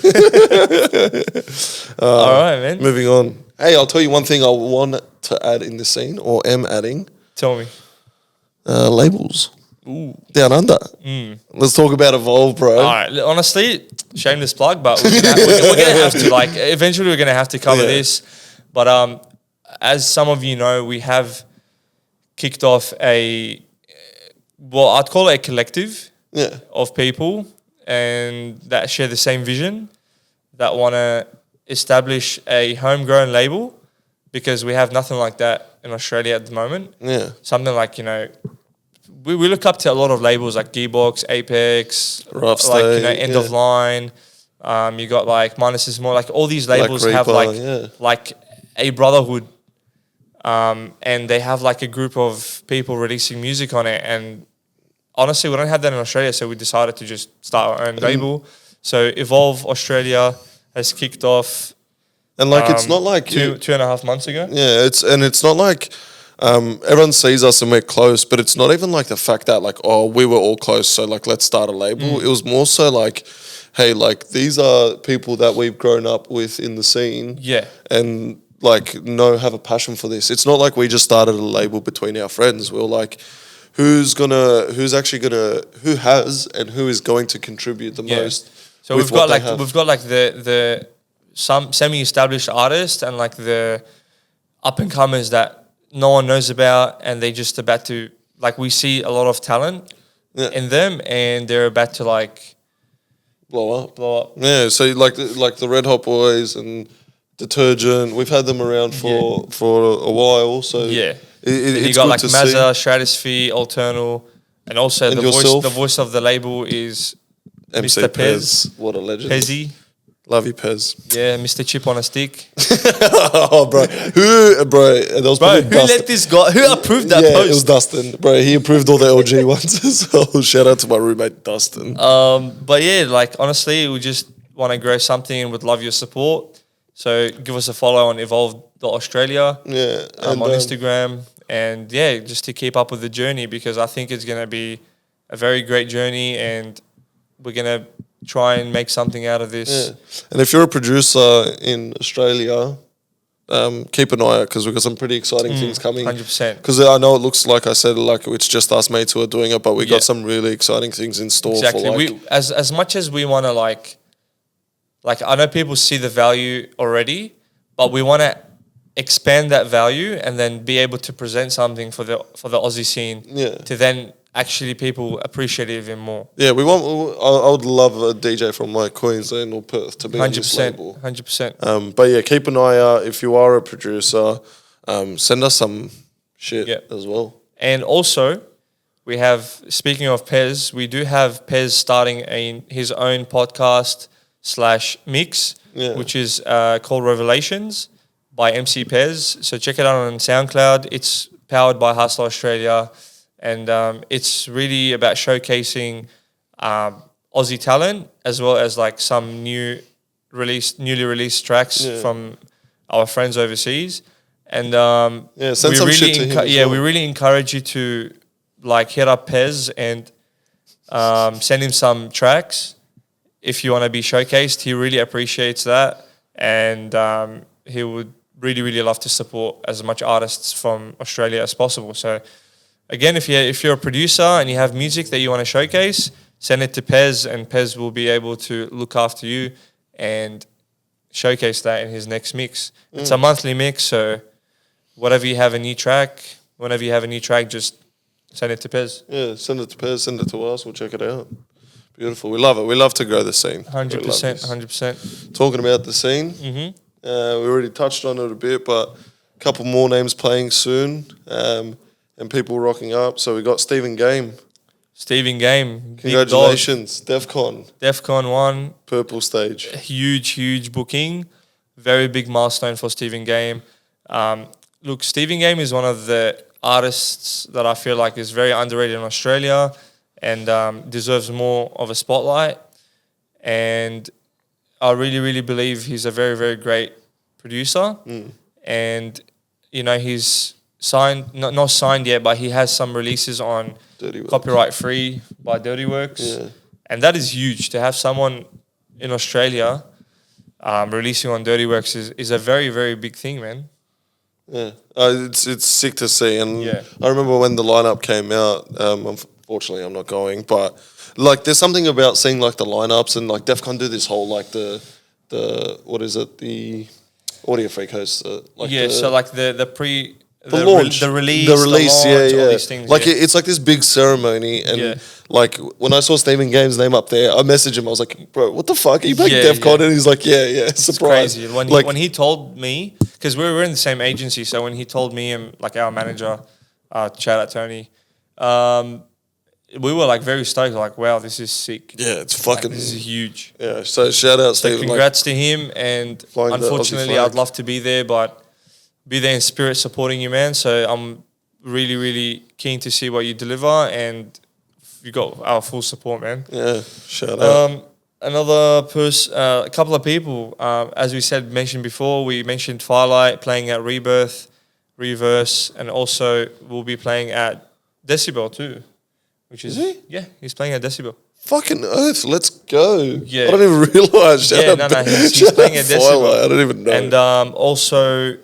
All right, man. Moving on. Hey, I'll tell you one thing I want to add in this scene, or am adding. Tell me. Labels. Ooh. Down under. Let's talk about Evolve, bro. All right, honestly, shameless plug, but we're gonna have to, like, eventually we're gonna have to cover this. But as some of you know, we have kicked off I'd call it a collective of people and that share the same vision, that want to establish a homegrown label, because we have nothing like that in Australia at the moment. Yeah. Something like, you know, we look up to a lot of labels like Gearbox, Apex, Hardstyle, like, you know, End of Line. You got like Minus is More, like all these labels Black have Reaper, like a brotherhood, and they have like a group of people releasing music on it. And honestly, we don't have that in Australia, so we decided to just start our own label. So Evolve Australia has kicked off. And like, it's not like 2.5 months ago. Yeah, it's not like everyone sees us and we're close, but it's not even like the fact that like, oh, we were all close, so like let's start a label. It was more so like, hey, like these are people that we've grown up with in the scene. Yeah. And like have a passion for this. It's not like we just started a label between our friends. We're like, who has and who is going to contribute the most. So we've got like the some semi-established artists and like the up and comers that no one knows about, and they just about to, like, we see a lot of talent in them, and they're about to like blow up. Yeah, so like the Red Hot Boys and Detergent, we've had them around for a while. So it's you got good like to Mazza, see. Stratosphere, Alternal, and also And the voice of the label is MC Mr. Pez. What a legend. Pezzy. Love you, Pez. Yeah, Mr. Chip on a stick. Oh, bro. That was Bro, probably who let this guy, who approved that post? It was Dustin. Bro, he approved all the LG ones as well. Shout out to my roommate, Dustin. But yeah, like, honestly, we just want to grow something and would love your support. So give us a follow on evolve.australia. Yeah. On Instagram, and yeah, just to keep up with the journey, because I think it's going to be a very great journey, and we're going to try and make something out of this. Yeah. And if you're a producer in Australia, keep an eye out, because we've got some pretty exciting things coming. 100%. Because I know it looks like I said, like it's just us mates who are doing it, but we got some really exciting things in store. Exactly. For We as much as we want to like I know people see the value already, but we want to expand that value and then be able to present something for the Aussie scene. Yeah. To then actually people appreciate it even more. Yeah, I would love a DJ from like Queensland or Perth to be on this label. 100%. But yeah, keep an eye out. If you are a producer, send us some shit as well. And also, we have, speaking of Pez, we do have Pez starting his own podcast / mix, which is called Revelations by MC Pez. So check it out on SoundCloud. It's powered by Hardstyle Australia. And it's really about showcasing Aussie talent, as well as like some newly released tracks from our friends overseas. And send some shit to him. We really encourage you to like hit up Pez and send him some tracks if you want to be showcased. He really appreciates that, and he would really love to support as much artists from Australia as possible. So again, if you're a producer and you have music that you want to showcase, send it to Pez, and Pez will be able to look after you and showcase that in his next mix. It's a monthly mix, so whenever you have a new track, just send it to Pez. Yeah, send it to Pez, send it to us, we'll check it out. Beautiful. We love it. We love to grow the scene. 100%. Talking about the scene, we already touched on it a bit, but a couple more names playing soon. And people rocking up. So we got Stephen Game. Congratulations. DEFCON 1. Purple stage. Huge booking. Very big milestone for Stephen Game. Look, Stephen Game is one of the artists that I feel like is very underrated in Australia and deserves more of a spotlight. And I really believe he's a very great producer. And, you know, he's signed, not signed yet, but he has some releases on copyright free by Dirty Works. Yeah. And that is huge. To have someone in Australia releasing on Dirty Works is a very big thing, man. Yeah, it's sick to see. And I remember when the lineup came out, unfortunately I'm not going, but like there's something about seeing like the lineups, and like DEFCON do this whole like the what is it, the Audio Freak hosts so like the launch, the release, all these things. Like it's like this big ceremony, and like when I saw Stephen Game's name up there, I messaged him. I was like, "Bro, what the fuck? Are you playing DEFCON?" And he's like, "Yeah, surprise." It's crazy. When he told me, because we were in the same agency, so when he told me and like our manager, shout out Tony, we were like very stoked. Like, wow, this is sick. Yeah, it's fucking. This is huge. Yeah, so shout out Stephen. Congrats to him, and unfortunately, I'd love to be there, but be there in spirit supporting you, man. So I'm really keen to see what you deliver, and you got our full support, man. Yeah, shout out. A couple of people, as we mentioned before, we mentioned Firelight playing at Rebirth, Reverse, and also we'll be playing at Decibel too. Is he? Yeah, he's playing at Decibel. Fucking oath, let's go. Yeah. I don't even realise. He's playing at Decibel. I don't even know. And also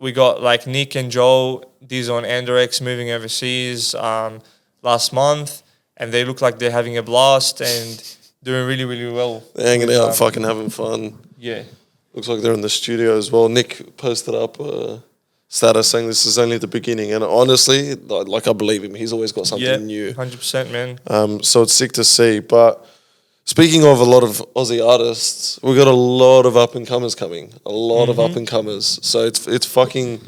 we got like Nick and Joel, Diesel and Anderex moving overseas last month, and they look like they're having a blast and doing really well. They're hanging out, fucking having fun. Yeah. Looks like they're in the studio as well. Nick posted up a status saying this is only the beginning, and honestly, like I believe him. He's always got something new. 100%, man. So it's sick to see. But speaking of a lot of Aussie artists, we've got a lot of up-and-comers coming. A lot of up-and-comers. So it's fucking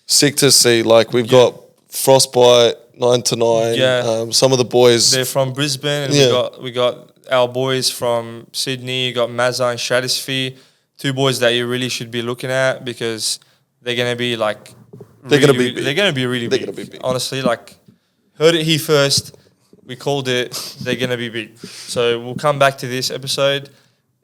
sick to see. Like, we've got Frostbite, 9 to 9. Yeah. Some of the boys. They're from Brisbane. And we got our boys from Sydney. You got Mazza and Stratosphere. Two boys that you really should be looking at, because they're going to be like... They're going to be big. They're going to be really big. They're going to be big. Honestly, like, heard it here first. We called it. They're going to be big. So we'll come back to this episode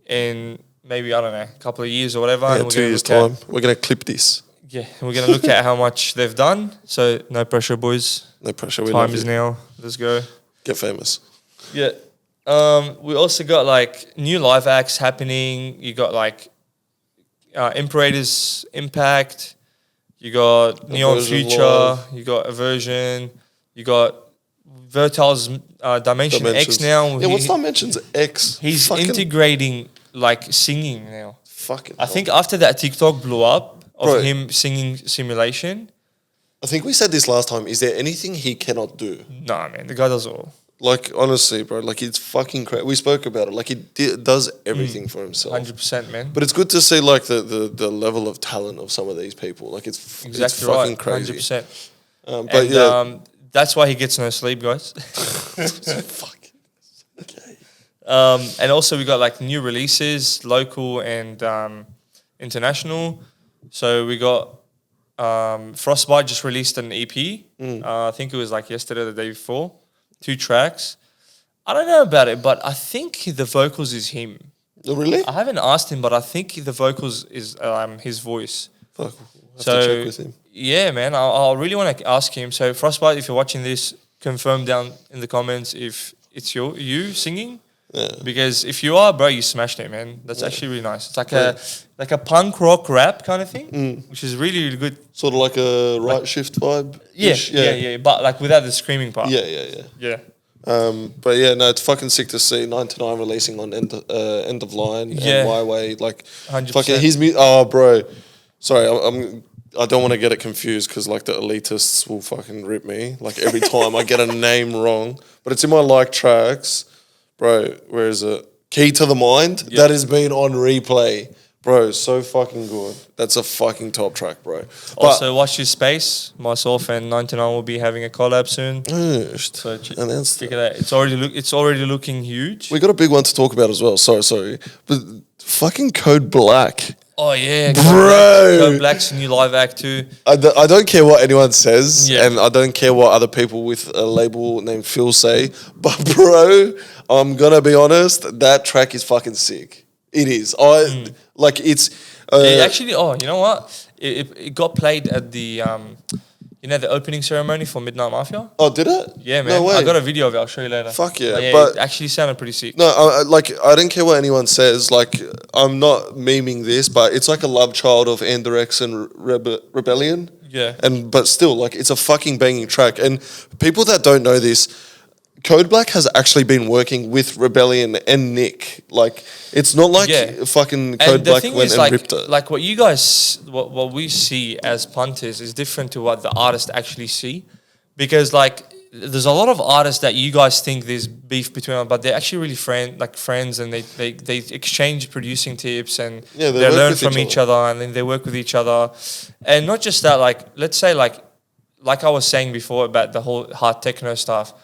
in maybe, I don't know, a couple of years or whatever. Yeah, and we're 2 years' time. We're going to clip this. Yeah, we're gonna look at how much they've done. So no pressure, boys. No pressure. We Time love is you. now. Let's go. Get famous. Yeah. We also got like new live acts happening. You got like Imperators Impact. You got Neon Aversion Future. Live. You got Aversion. You got Vertile's Dimension X Dimensions. now. Yeah, what's Dimensions X? He's Fucking integrating like singing now. fucking. I think after that TikTok blew up of Bro. him singing Simulation. I think we said this last time. Is there anything he cannot do? Nah, man, the guy does it all. Like honestly, bro. Like it's fucking crazy. We spoke about it. Like he does everything for himself. 100%, man. But it's good to see like the level of talent of some of these people. Like it's Exactly fucking right. crazy. 100%. But And yeah, that's why he gets no sleep, guys. fuck. Okay. And also we got like new releases, local and international. So we got Frostbite just released an EP. I think it was like yesterday or the day before. 2 tracks. I don't know about it, but I think the vocals is him. Oh, really? I haven't asked him, but I think the vocals is his voice. Fuck. We'll have to check with him. Yeah, man, I really want to ask him. So Frostbite, if you're watching this, confirm down in the comments if it's you singing. Yeah. Because if you are, bro, you smashed it, man. That's actually really nice. It's like a punk rock rap kind of thing, which is really, really good. Sort of like a right shift vibe. Yeah. But like without the screaming part. Yeah. But yeah, no, it's fucking sick to see 99 releasing on End of Line Yeah. and My Way. Like, 100%. fucking his music. Oh, bro. Sorry, I don't want to get it confused because like the elitists will fucking rip me. Like every time I get a name wrong, but it's in my like tracks, bro. Where is it? Key to the Mind. Yeah. That has been on replay, bro. So fucking good. That's a fucking top track, bro. But, Also, watch your space. Myself and 99 will be having a collab soon. So and that's check it out. It's already looking huge. we got a big one to talk about as well. Sorry, but fucking Code Black. Oh yeah, Bro. Code Black's new live act too. I don't care what anyone says, Yeah. and I don't care what other people with a label named Phil say, but bro, I'm gonna be honest, that track is fucking sick. It is. Like it's. It actually, you know what? It got played at the the opening ceremony for Midnight Mafia. Oh, did it? Yeah, man. No way. I got a video of it. I'll show you later. Fuck yeah, it actually sounded pretty sick. No, I don't care what anyone says. Like, I'm not memeing this, but it's like a love child of Anderex and Rebellion. Yeah. But still, like, it's a fucking banging track. And people that don't know this, Code Black has actually been working with Rebellion and Nick. Like, it's not like fucking Code And the Black thing went is, and like, ripped it. like what you guys, what we see as punters is different to what the artists actually see, because like there's a lot of artists that you guys think there's beef between them, but they're actually really friends, and they exchange producing tips and Yeah, they they work learn with from each each other, and then they work with each other, and not just that. Like let's say like I was saying before about the whole hard techno stuff.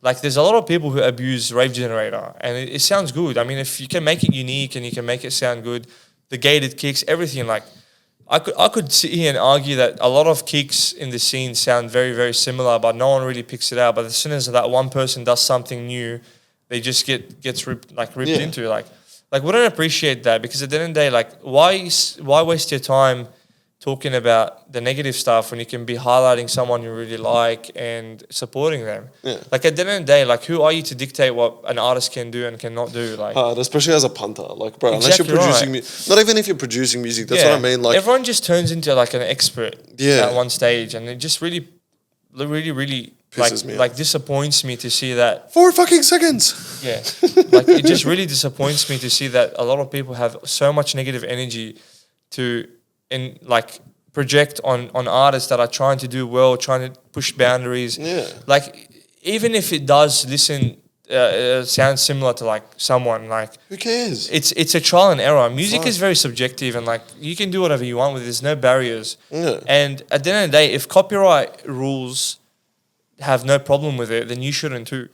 Like, there's a lot of people who abuse Rave Generator, and it sounds good. I mean, if you can make it unique and you can make it sound good, the gated kicks, everything. Like, I could sit here and argue that a lot of kicks in the scene sound very, very similar, but no one really picks it out. But as soon as that one person does something new, they just gets ripped into. Like we don't appreciate that, because at the end of the day, like, why waste your time talking about the negative stuff when you can be highlighting someone you really like and supporting them? Yeah. Like, at the end of the day, like, who are you to dictate what an artist can do and cannot do? Like, Especially as a punter, like, bro, Exactly unless you're producing not even if you're producing music, that's what I mean. Like, everyone just turns into like an expert Yeah. at one stage, and it just really Pisses me like off. disappoints me to see that. 4 fucking seconds. Yeah, like, it just really disappoints me to see that a lot of people have so much negative energy to project on artists that are trying to do well, trying to push boundaries. Yeah. Like, even if it does sound similar to like someone, like, Who cares? it's a trial and error. Music is very subjective, and like, you can do whatever you want with it. There's no barriers. Yeah. And at the end of the day, if copyright rules have no problem with it, then you shouldn't too.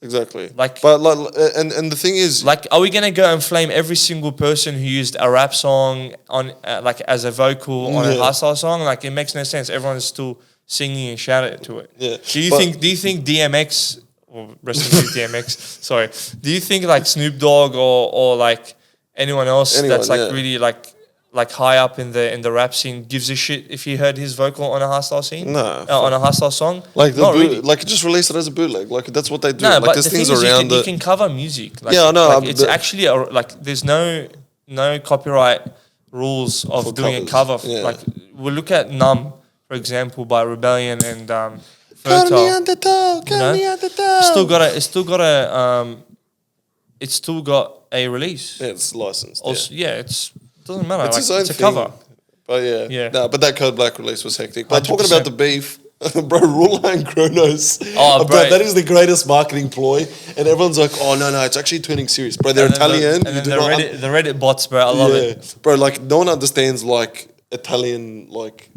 Exactly. Like- but like, and the thing is, Like, are we gonna go and flame every single person who used a rap song on like as a vocal on a hardstyle song? Like, it makes no sense. Everyone is still singing and shouting to it. Yeah, Do you think DMX, or rest in peace DMX? Sorry. Do you think like Snoop Dogg or like anyone else that's like really like like high up in the rap scene gives a shit if he heard his vocal on a hardstyle scene? No, On a hardstyle song? like Not really. like just release it as a bootleg. Like that's what they do. No, like but there's the thing things is, around you it. can cover music. Like, Yeah, I know, Like it's actually like there's no copyright rules of For doing covers, a cover. yeah. Like we'll look at "Numb," for example, by Rebellion and Got me Fertile. on the toe, got me on the toe. It's still got a release. Yeah, it's licensed. Also, yeah. it doesn't matter. It's like, his own it's a thing. cover. But yeah, Yeah. no, but that Code Black release was hectic. But talking 100%. about the beef, bro, Rula and Kronos. Oh, bro. That is the greatest marketing ploy. And everyone's like, oh, no, it's actually turning serious. Bro, they're And then Italian. and then the Reddit bots, bro. I love it. Bro, like, no one understands, like, Italian, like,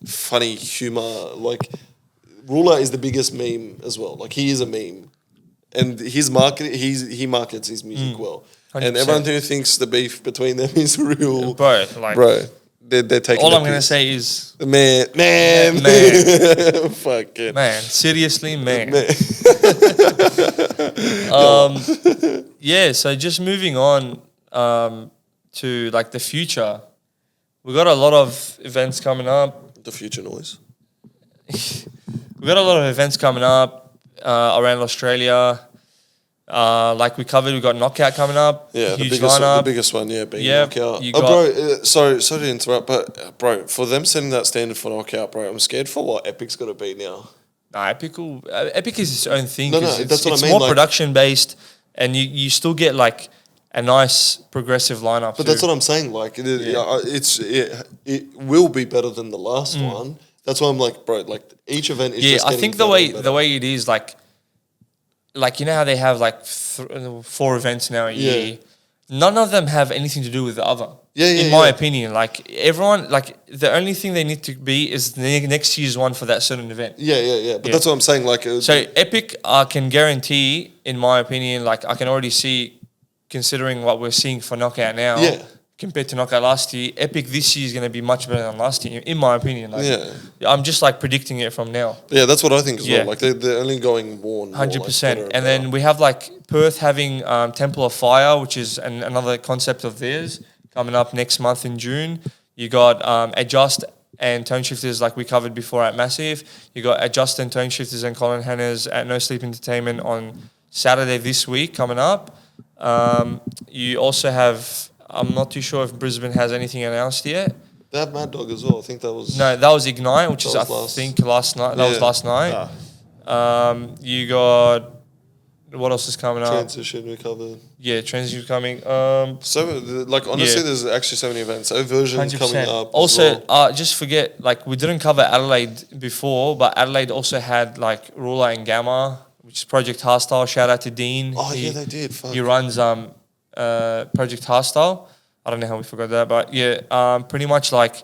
funny humor. Like, Rula is the biggest meme as well. Like, he is a meme. And his market, he markets his music well. 100%. And everyone who thinks the beef between them is real. Bro, like, They're taking all the I'm gonna piss. say is, Man. Fuck it. man, seriously, man. Yeah. So just moving on to like the future, we got a lot of events coming up. The future noise. We got a lot of events coming up around Australia. Like we covered, we got Knockout coming up. Yeah, huge the lineup. biggest one, yeah, being Yeah, Knockout. you Oh, got- bro, sorry to interrupt, but bro, for them setting that standard for Knockout, bro, I'm scared for what Epic's going to be now. Nah, Epic is its own thing. No, 'cause that's what I it's mean, more like- production based, and you still get like a nice progressive lineup. But that's what I'm saying. Like, it will be better than the last one. That's why I'm like, bro, like each event is just I getting think the better way and better. the way it is like you know how they have like 4 events now a year. None of them have anything to do with the other. In my opinion, like everyone, like the only thing they need to be is the next year's one for that certain event. Yeah. But that's what I'm saying. Like, So Epic, I can guarantee, in my opinion, like I can already see, considering what we're seeing for Knockout now, compared to Knockout last year, Epic this year is going to be much better than last year, in my opinion. Like, I'm just like predicting it from now. yeah, that's what I think as Yeah. well. Like they're only going more and more. 100%. Like, And then we have like Perth having Temple of Fire, which is another concept of theirs, coming up next month in June. You got Adjust and Tone Shifters, like we covered before at Massive. You got Adjust and Tone Shifters and Colin Hanna's at No Sleep Entertainment on Saturday this week coming up. You also have, I'm not too sure if Brisbane has anything announced yet. they have Mad Dog as well. I think that was No, that was Ignite, which is That I was last- think last night. That was Yeah. last night. You got, what else is coming up? Transition we covered. Yeah, Transition coming. So like honestly, Yeah. there's actually so many events. Versions 100%. coming up. as Also, well. just forget, like we didn't cover Adelaide before, but Adelaide also had like Ruler and Gamma, which is Project Hardstyle. Shout out to Dean. Oh yeah, they did. Fuck. He runs Project Hardstyle. I don't know how we forgot that, but yeah, pretty much like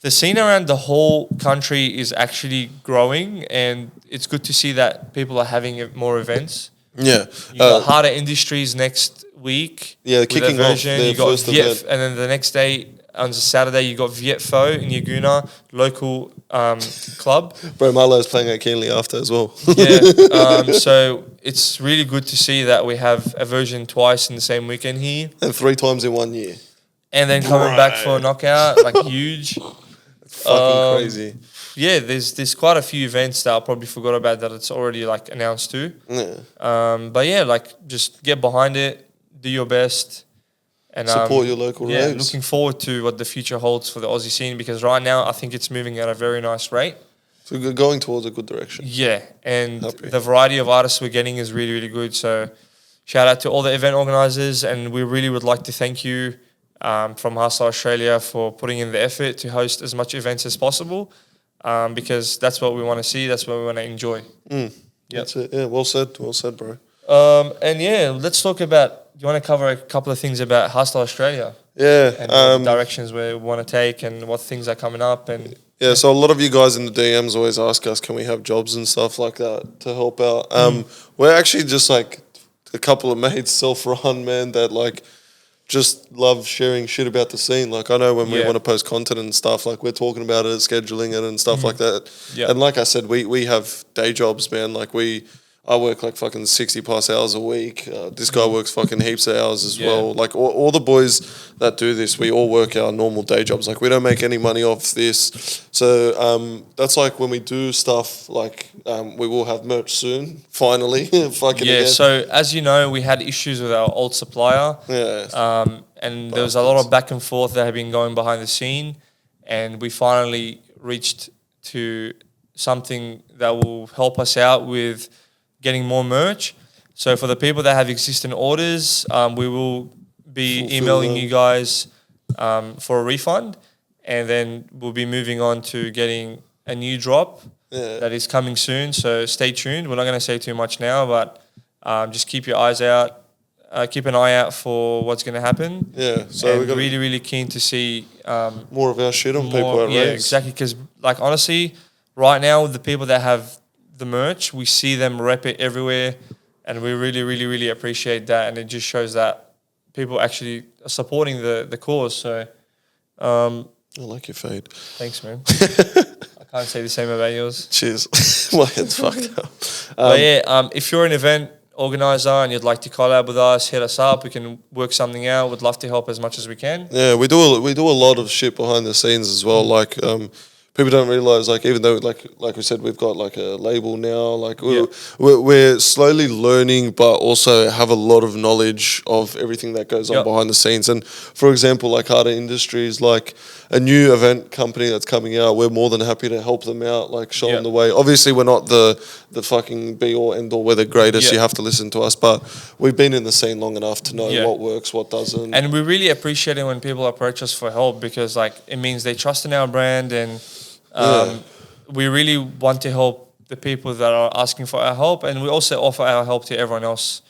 the scene around the whole country is actually growing, and it's good to see that people are having more events. Yeah. You got Harder Industries next week. Yeah, with kicking their off version. their You got first Viet, event. and then the next day on Saturday you got Viet Pho in Yaguna, local club. Bro, Marlo's playing at Keenly after as well. Yeah, so it's really good to see that we have a version twice in the same weekend here, And 3 times in 1 year. and then coming back for a knockout, like huge. Fucking crazy. Yeah, there's quite a few events that I probably forgot about that it's already like announced too. Yeah. But yeah, like just get behind it, do your best, and Support your local yeah, raves. looking forward to what the future holds for the Aussie scene, because right now I think it's moving at a very nice rate. So we're going towards a good direction. Yeah, and Happy. the variety of artists we're getting is really, really good. So shout out to all the event organizers, and we really would like to thank you from Hardstyle Australia for putting in the effort to host as much events as possible, because that's what we want to see, that's what we want to enjoy. That's it. Yeah, well said, bro. And yeah, let's talk about, you want to cover a couple of things about Hardstyle Australia Yeah. and the directions we want to take and what things are coming up. And Yeah, so a lot of you guys in the DMs always ask us, can we have jobs and stuff like that to help out? We're actually just like a couple of mates, self-run, man, that like just love sharing shit about the scene. Like I know when we Yeah. want to post content and stuff, like we're talking about it, scheduling it and stuff like that. Yeah. And like I said, we have day jobs, man. Like I work like fucking 60 plus hours a week. This guy works fucking heaps of hours as well. Like all the boys that do this, we all work our normal day jobs. Like we don't make any money off this. So that's like when we do stuff like we will have merch soon, finally. Fucking Yeah, again. so as you know, we had issues with our old supplier. Yeah. And there was a lot of back and forth that had been going behind the scene. And we finally reached to something that will help us out with getting more merch. So for the people that have existing orders, we will be emailing you guys for a refund, and then we'll be moving on to getting a new drop that is coming soon. So stay tuned. We're not going to say too much now, but just keep your eyes out. Keep an eye out for what's going to happen. Yeah, so we're really, really keen to see more of our shit on people at Rave. Yeah, exactly. Because like honestly, right now the people that have the merch, we see them rep it everywhere, and we really, really, really appreciate that. And it just shows that people actually are supporting the cause. So, I like your fade. thanks, man. I can't say the same about yours. Cheers. My head's fucked up. But yeah, if you're an event organizer and you'd like to collab with us, hit us up. We can work something out. We'd love to help as much as we can. Yeah, we do a lot of shit behind the scenes as well. Like people don't realize, like, even though like we said, we've got like a label now. Like we're slowly learning, but also have a lot of knowledge of everything that goes on behind the scenes. And for example, like Harder Industries, like a new event company that's coming out, we're more than happy to help them out, like show them the way. Obviously, we're not the fucking be all end all. We're the greatest. You have to listen to us, but we've been in the scene long enough to know what works, what doesn't. And we really appreciate it when people approach us for help, because like it means they trust in our brand, and we really want to help the people that are asking for our help, and we also offer our help to everyone else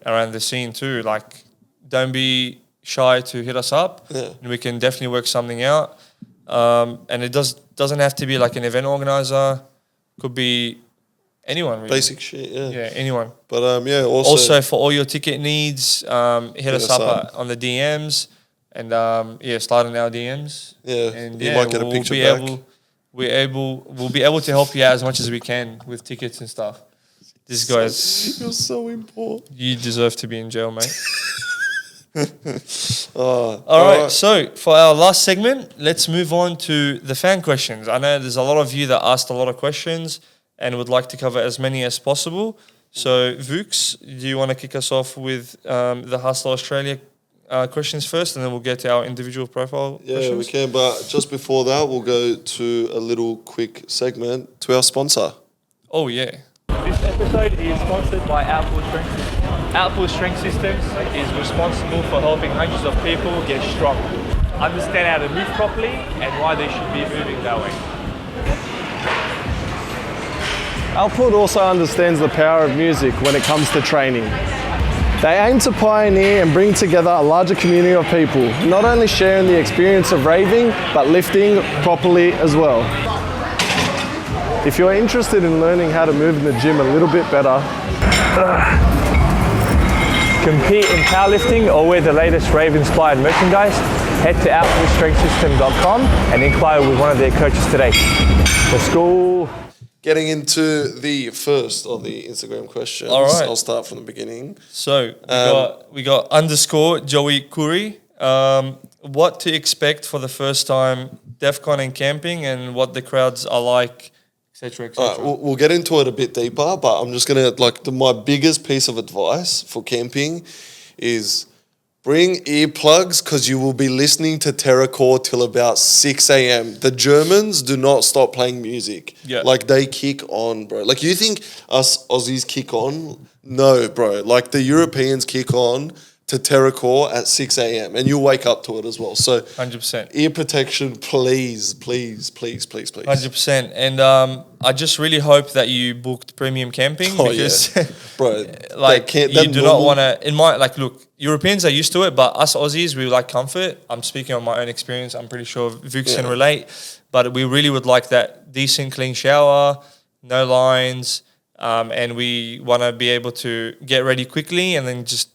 around the scene too. Like, don't be shy to hit us up, and we can definitely work something out. And it doesn't have to be like an event organizer; could be anyone. Really. Basic shit, yeah, anyone. But also for all your ticket needs, hit us up on the DMs, and slide in our DMs. Yeah, and you might get a picture back. We'll be able to help you out as much as we can with tickets and stuff. This guy's... You're so important. You deserve to be in jail, mate. All right, so for our last segment, let's move on to the fan questions. I know there's a lot of you that asked a lot of questions and would like to cover as many as possible. So, VUKZ, do you want to kick us off with the Hardstyle Australia questions first, and then we'll get to our individual profile questions? Yeah, we can, but just before that, we'll go to a little quick segment to our sponsor. Oh, yeah. This episode is sponsored by Outpool Strength Systems. Outpool Strength Systems is responsible for helping hundreds of people get strong, understand how to move properly, and why they should be moving that way. Outpool also understands the power of music when it comes to training. They aim to pioneer and bring together a larger community of people, not only sharing the experience of raving, but lifting properly as well. If you're interested in learning how to move in the gym a little bit better, compete in powerlifting or wear the latest Rave-inspired merchandise, head to outpoolstrengthsystem.com and inquire with one of their coaches today. Let's go. Getting into the first of the Instagram questions. All right. I'll start from the beginning. So we got _ Joey Curry. What to expect for the first time DEFCON and camping, and what the crowds are like, etc. etc. We'll get into it a bit deeper, but I'm just gonna my biggest piece of advice for camping is bring earplugs, because you will be listening to Terracore till about 6 a.m. The Germans do not stop playing music. Yeah. Like, they kick on, bro. Like, you think us Aussies kick on? No, bro. Like, the Europeans kick on to Terracore at 6 a.m. and you'll wake up to it as well. So 100%. Ear protection, please, please, please, please, please. 100%. And I just really hope that you booked premium camping, because bro, you do not want to, look, Europeans are used to it, but us Aussies, we like comfort. I'm speaking on my own experience. I'm pretty sure VUKZ can relate, but we really would like that decent, clean shower, no lines, and we want to be able to get ready quickly and then just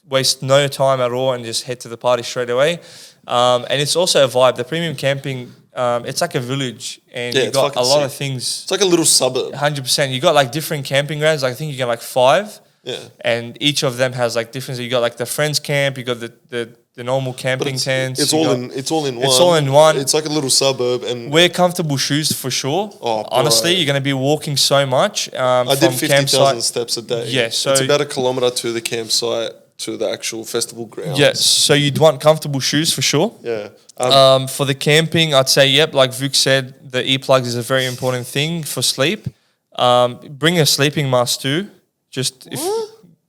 waste no time at all and just head to the party straight away. And it's also a vibe. The premium camping, it's like a village, and Yeah, you it's got a fucking lot of sick. things. It's like a little suburb. 100%. You got like different camping grounds. Like, I think you get like 5. Yeah. And each of them has like different. So you got like the friends camp. You got the normal camping tents. It's you all got- in. It's all in one. It's all in one. It's like a little suburb, and Wear comfortable shoes for sure. Oh, honestly, bro. you're going to be walking so much. I did from 50,000 campsite. steps a day. Yeah, so- it's about a kilometer to the campsite to the actual festival grounds. Yes, so you'd want comfortable shoes for sure. Yeah. For the camping, I'd say, yep, like Vuk said, the earplugs is a very important thing for sleep. Bring a sleeping mask too, just if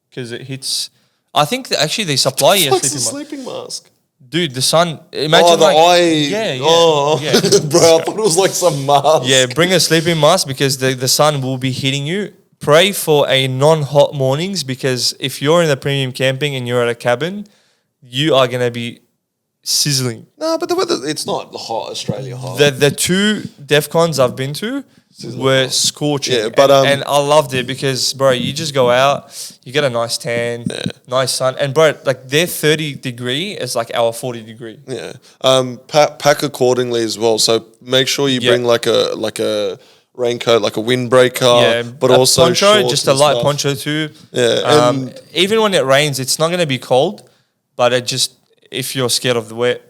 because it hits. I think that actually they supply you a What's the sleeping mask. sleeping mask? Dude, the sun. Imagine Oh, the like, eye. Yeah, yeah, Oh, yeah. bro, I thought it was like some mask. Yeah, bring a sleeping mask because the sun will be hitting you. Pray for a non-hot mornings because if you're in the premium camping and you're at a cabin, you are going to be sizzling. No, but the weather, it's not hot, Australia hot. The 2 DEF CONs I've been to were scorching. Yeah, but, and I loved it because, bro, you just go out, you get a nice tan, nice sun. And, bro, like their 30 degree is like our 40 degree. Yeah. Pack accordingly as well. So make sure you bring like a raincoat, like a windbreaker, Yeah, but a also poncho, shorts just a and light stuff. poncho too. Yeah, Even when it rains, it's not going to be cold, but it just if you're scared of the wet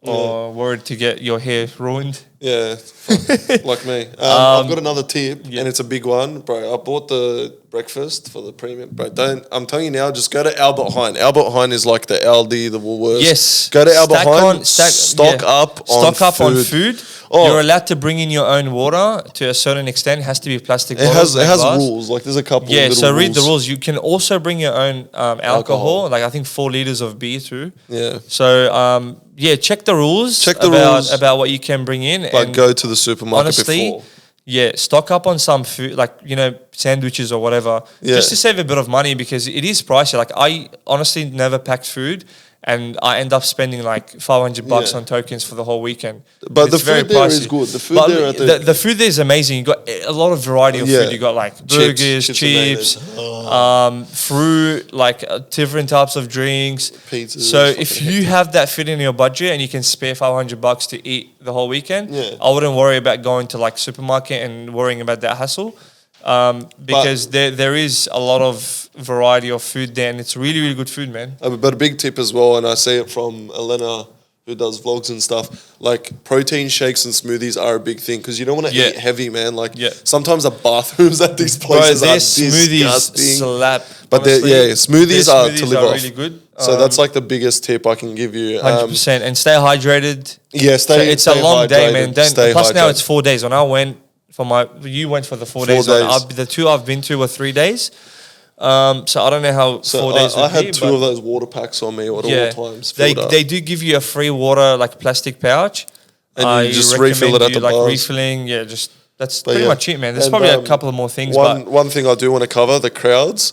or worried to get your hair ruined. Yeah, fuck, like me. I've got another tip, and it's a big one, bro. I bought the breakfast for the premium, bro. I'm telling you now, just go to Albert Heijn. Albert Heijn is like the Aldi, the Woolworths. Yes, go to Albert Stack Heijn. on- stack- stock yeah. up Stock on up food. on food. Oh. You're allowed to bring in your own water to a certain extent. It has to be plastic. It bottles, has no glass. rules. Like there's a couple. Yeah, little so read the rules. rules. You can also bring your own alcohol, Alcohol. like I think 4 liters of beer too. Yeah. So yeah, check the rules. Check the about, rules. about what you can bring in. Like and go to the supermarket honestly, before. yeah, stock up on some food, like sandwiches or whatever, Yeah. just to save a bit of money because it is pricey. Like I honestly never packed food, and I end up spending like $500 Yeah. on tokens for the whole weekend. But the It's very food there is pricey. good. The food But there at the food there is amazing. You got a lot of variety of Yeah. food. You got like Chips, burgers, chips chips, and fruit, like different types of drinks. Pizzas, So fucking if you have that fit in your budget and you can spare $500 to eat the whole weekend, Yeah. I wouldn't worry about going to like supermarket and worrying about that hassle. Because there is a lot of variety of food there, and it's really, really good food, man. But a big tip as well, and I see it from Elena, who does vlogs and stuff. Like protein shakes and smoothies are a big thing because you don't want to Yeah. eat heavy, man. Like Yeah. sometimes the bathrooms at these Bro, places their are smoothies disgusting. slap. But honestly. smoothies Their are to live off. really good. So that's like the biggest tip I can give you. 100%. And stay hydrated. Yeah, So stay. it's a stay long day, hydrated, man. Don't, stay plus now hydrated. it's 4 days. When I went you went for the 4 days. days. The 2 I've been to were 3 days. So I don't know how So 4 days I would had be, 2 but of those water packs on me at all times. They filled up. they do give you a free water like plastic pouch. And you I just refill recommend it at you, the like bars. refilling. Yeah, just that's But pretty yeah. much it, man. There's And, probably a couple of more things, but One thing I do want to cover, the crowds.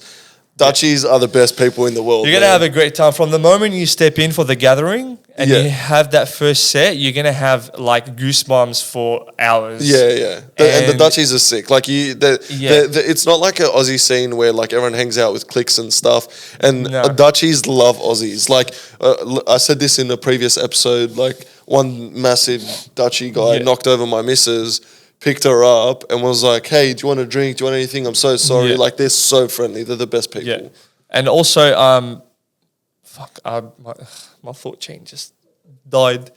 Dutchies are the best people in the world. you're gonna have a great time from the moment you step in for the gathering and Yeah. you have that first set. You're gonna have like goosebumps for hours. Yeah. And the And- Dutchies are sick. Like it's not like an Aussie scene where like everyone hangs out with cliques and stuff. And No. Dutchies love Aussies. Like I said this in a previous episode. Like one massive Dutchie guy Yeah. knocked over my missus, picked her up, and was like, "Hey, do you want a drink? Do you want anything? I'm so sorry." Yeah. Like they're so friendly. They're the best people. Yeah. And also, my thought chain just died.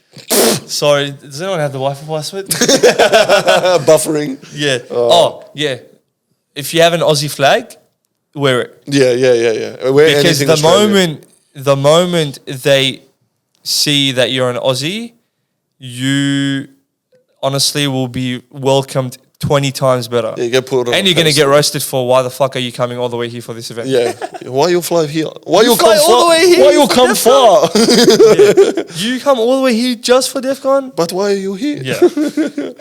Sorry, does anyone have the Wi-Fi password? Buffering. Yeah. Oh, yeah. If you have an Aussie flag, wear it. Yeah. Wear Because anything Australian. the moment they see that you're an Aussie, you honestly will be welcomed 20 times better. Yeah, you get put on And a you're going to get pedestal. roasted for why the fuck are you coming all the way here for this event? Yeah. Why you fly here? Why you fly come all the far? way here Why you for come far? You come all the way here just for DEF CON? But why are you here? Yeah.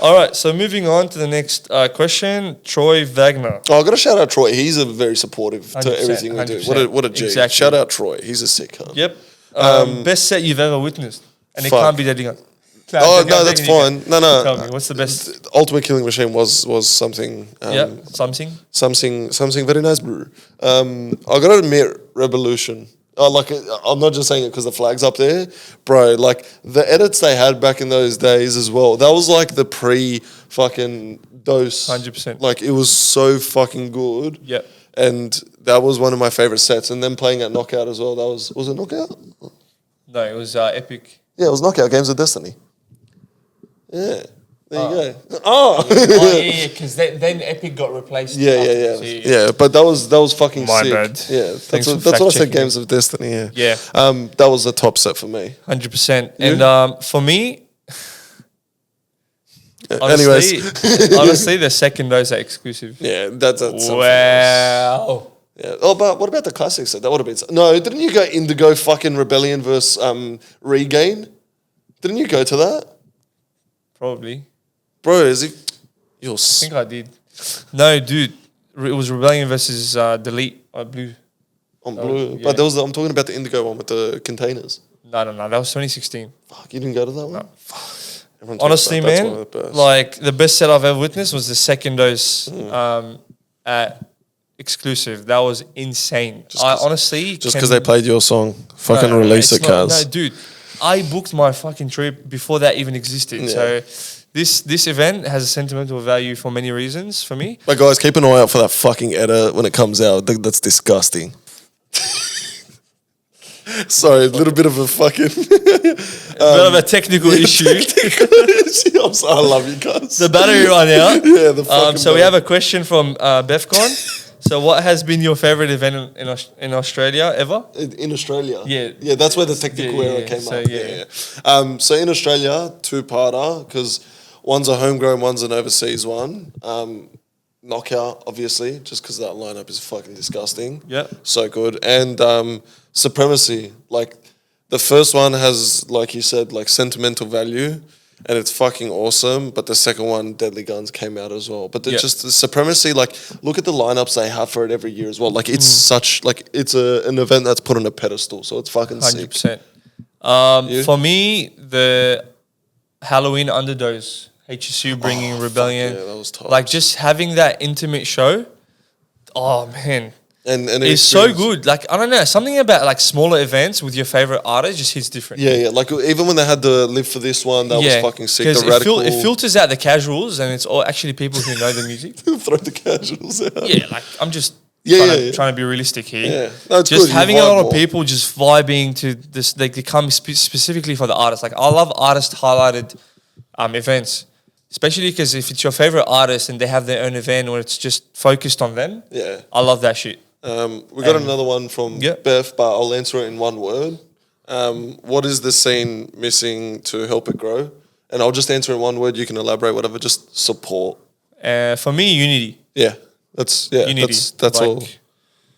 All right, so moving on to the next question. Troy Wagner. Oh, I got to shout out Troy. He's a very supportive to 100%, everything we do. 100%. What a G. Exactly. Shout out Troy. He's a sick cunt. Yep. Best set you've ever witnessed. And it Fuck. can't be Deadly Gun. Oh no, that's fine. No. Tell me, what's the best? Ultimate Killing Machine was something. Something. Something very nice, bro. I gotta admit, Revolution. Like, I'm not just saying it because the flag's up there, bro. Like the edits they had back in those days as well. That was like the pre-fucking dose. 100%. Like it was so fucking good. Yep. And that was one of my favorite sets. And then playing at Knockout as well. That was it Knockout? No, it was Epic. Yeah, it was Knockout Games of Destiny. Yeah. There you go. Oh, yeah, because then Epic got replaced. Yeah, but that was fucking My sick. bad. Yeah, Thanks for that's what I said. fact-checking Games of Destiny. Yeah, Yeah. That was the top set for me. 100%. And for me, Anyways, honestly, the second dose are exclusive. yeah, that's something else. Wow. Yeah. Oh, but what about the classic set? That would have been no. Didn't you go Indigo fucking Rebellion versus Regain? Didn't you go to that, Probably. bro? Is it? You're I think I did. No, dude. It was Rebellion versus Delete Blue. on blue, yeah. but there was. I'm talking about the Indigo one with the containers. No. That was 2016. Fuck, you didn't go to that one. No. Fuck. Everyone talks Honestly, about that's man, one of the best. like the best set I've ever witnessed was the second dose at exclusive. That was insane. I honestly just because they played your song, fucking release it, it's not- cuz. No, dude, I booked my fucking trip before that even existed. Yeah. So this event has a sentimental value for many reasons for me. But guys, keep an eye out for that fucking edit when it comes out. That's disgusting. Sorry, a little bit of a fucking A bit of a technical issue. I'm sorry, I love you guys. The battery ran out. Yeah, the fucking So we have a question from Befcon. So what has been your favorite event in Australia ever? in Australia. Yeah. Yeah, that's where the technical Yeah, error yeah, came so, up. yeah. So in Australia, two-parter, because one's a homegrown, one's an overseas one. Knockout, obviously, just because that lineup is fucking disgusting. Yeah. So good. And Supremacy, like the first one has, like you said, like sentimental value and it's fucking awesome. But the second one, Deadly Guns, came out as well. But just the Supremacy, like look at the lineups they have for it every year as well. Like it's such, like it's an event that's put on a pedestal. So it's fucking sick. 100%. For me, the Halloween Underdose, HSU bringing Rebellion. yeah, that was tough. Like just having that intimate show. Oh man. And It's so good. Like I don't know, something about like smaller events with your favorite artist just hits different. Yeah. Like even when they had the Live for This one, that was fucking sick. The radical, it filters out the casuals and it's all actually people who know the music. throw the casuals out. Yeah, like I'm just Yeah, trying to be realistic here. Yeah. No, it's just good. You having a vibe lot of more. people just vibing to this, they come specifically for the artist. Like I love artist highlighted events, especially because if it's your favorite artist and they have their own event where it's just focused on them. Yeah. I love that shit. We got another one from Beth, but I'll answer it in one word. What is the scene missing to help it grow? And I'll just answer in one word. You can elaborate, whatever. Just support. For me, unity. Yeah, that's Unity. That's Like, all.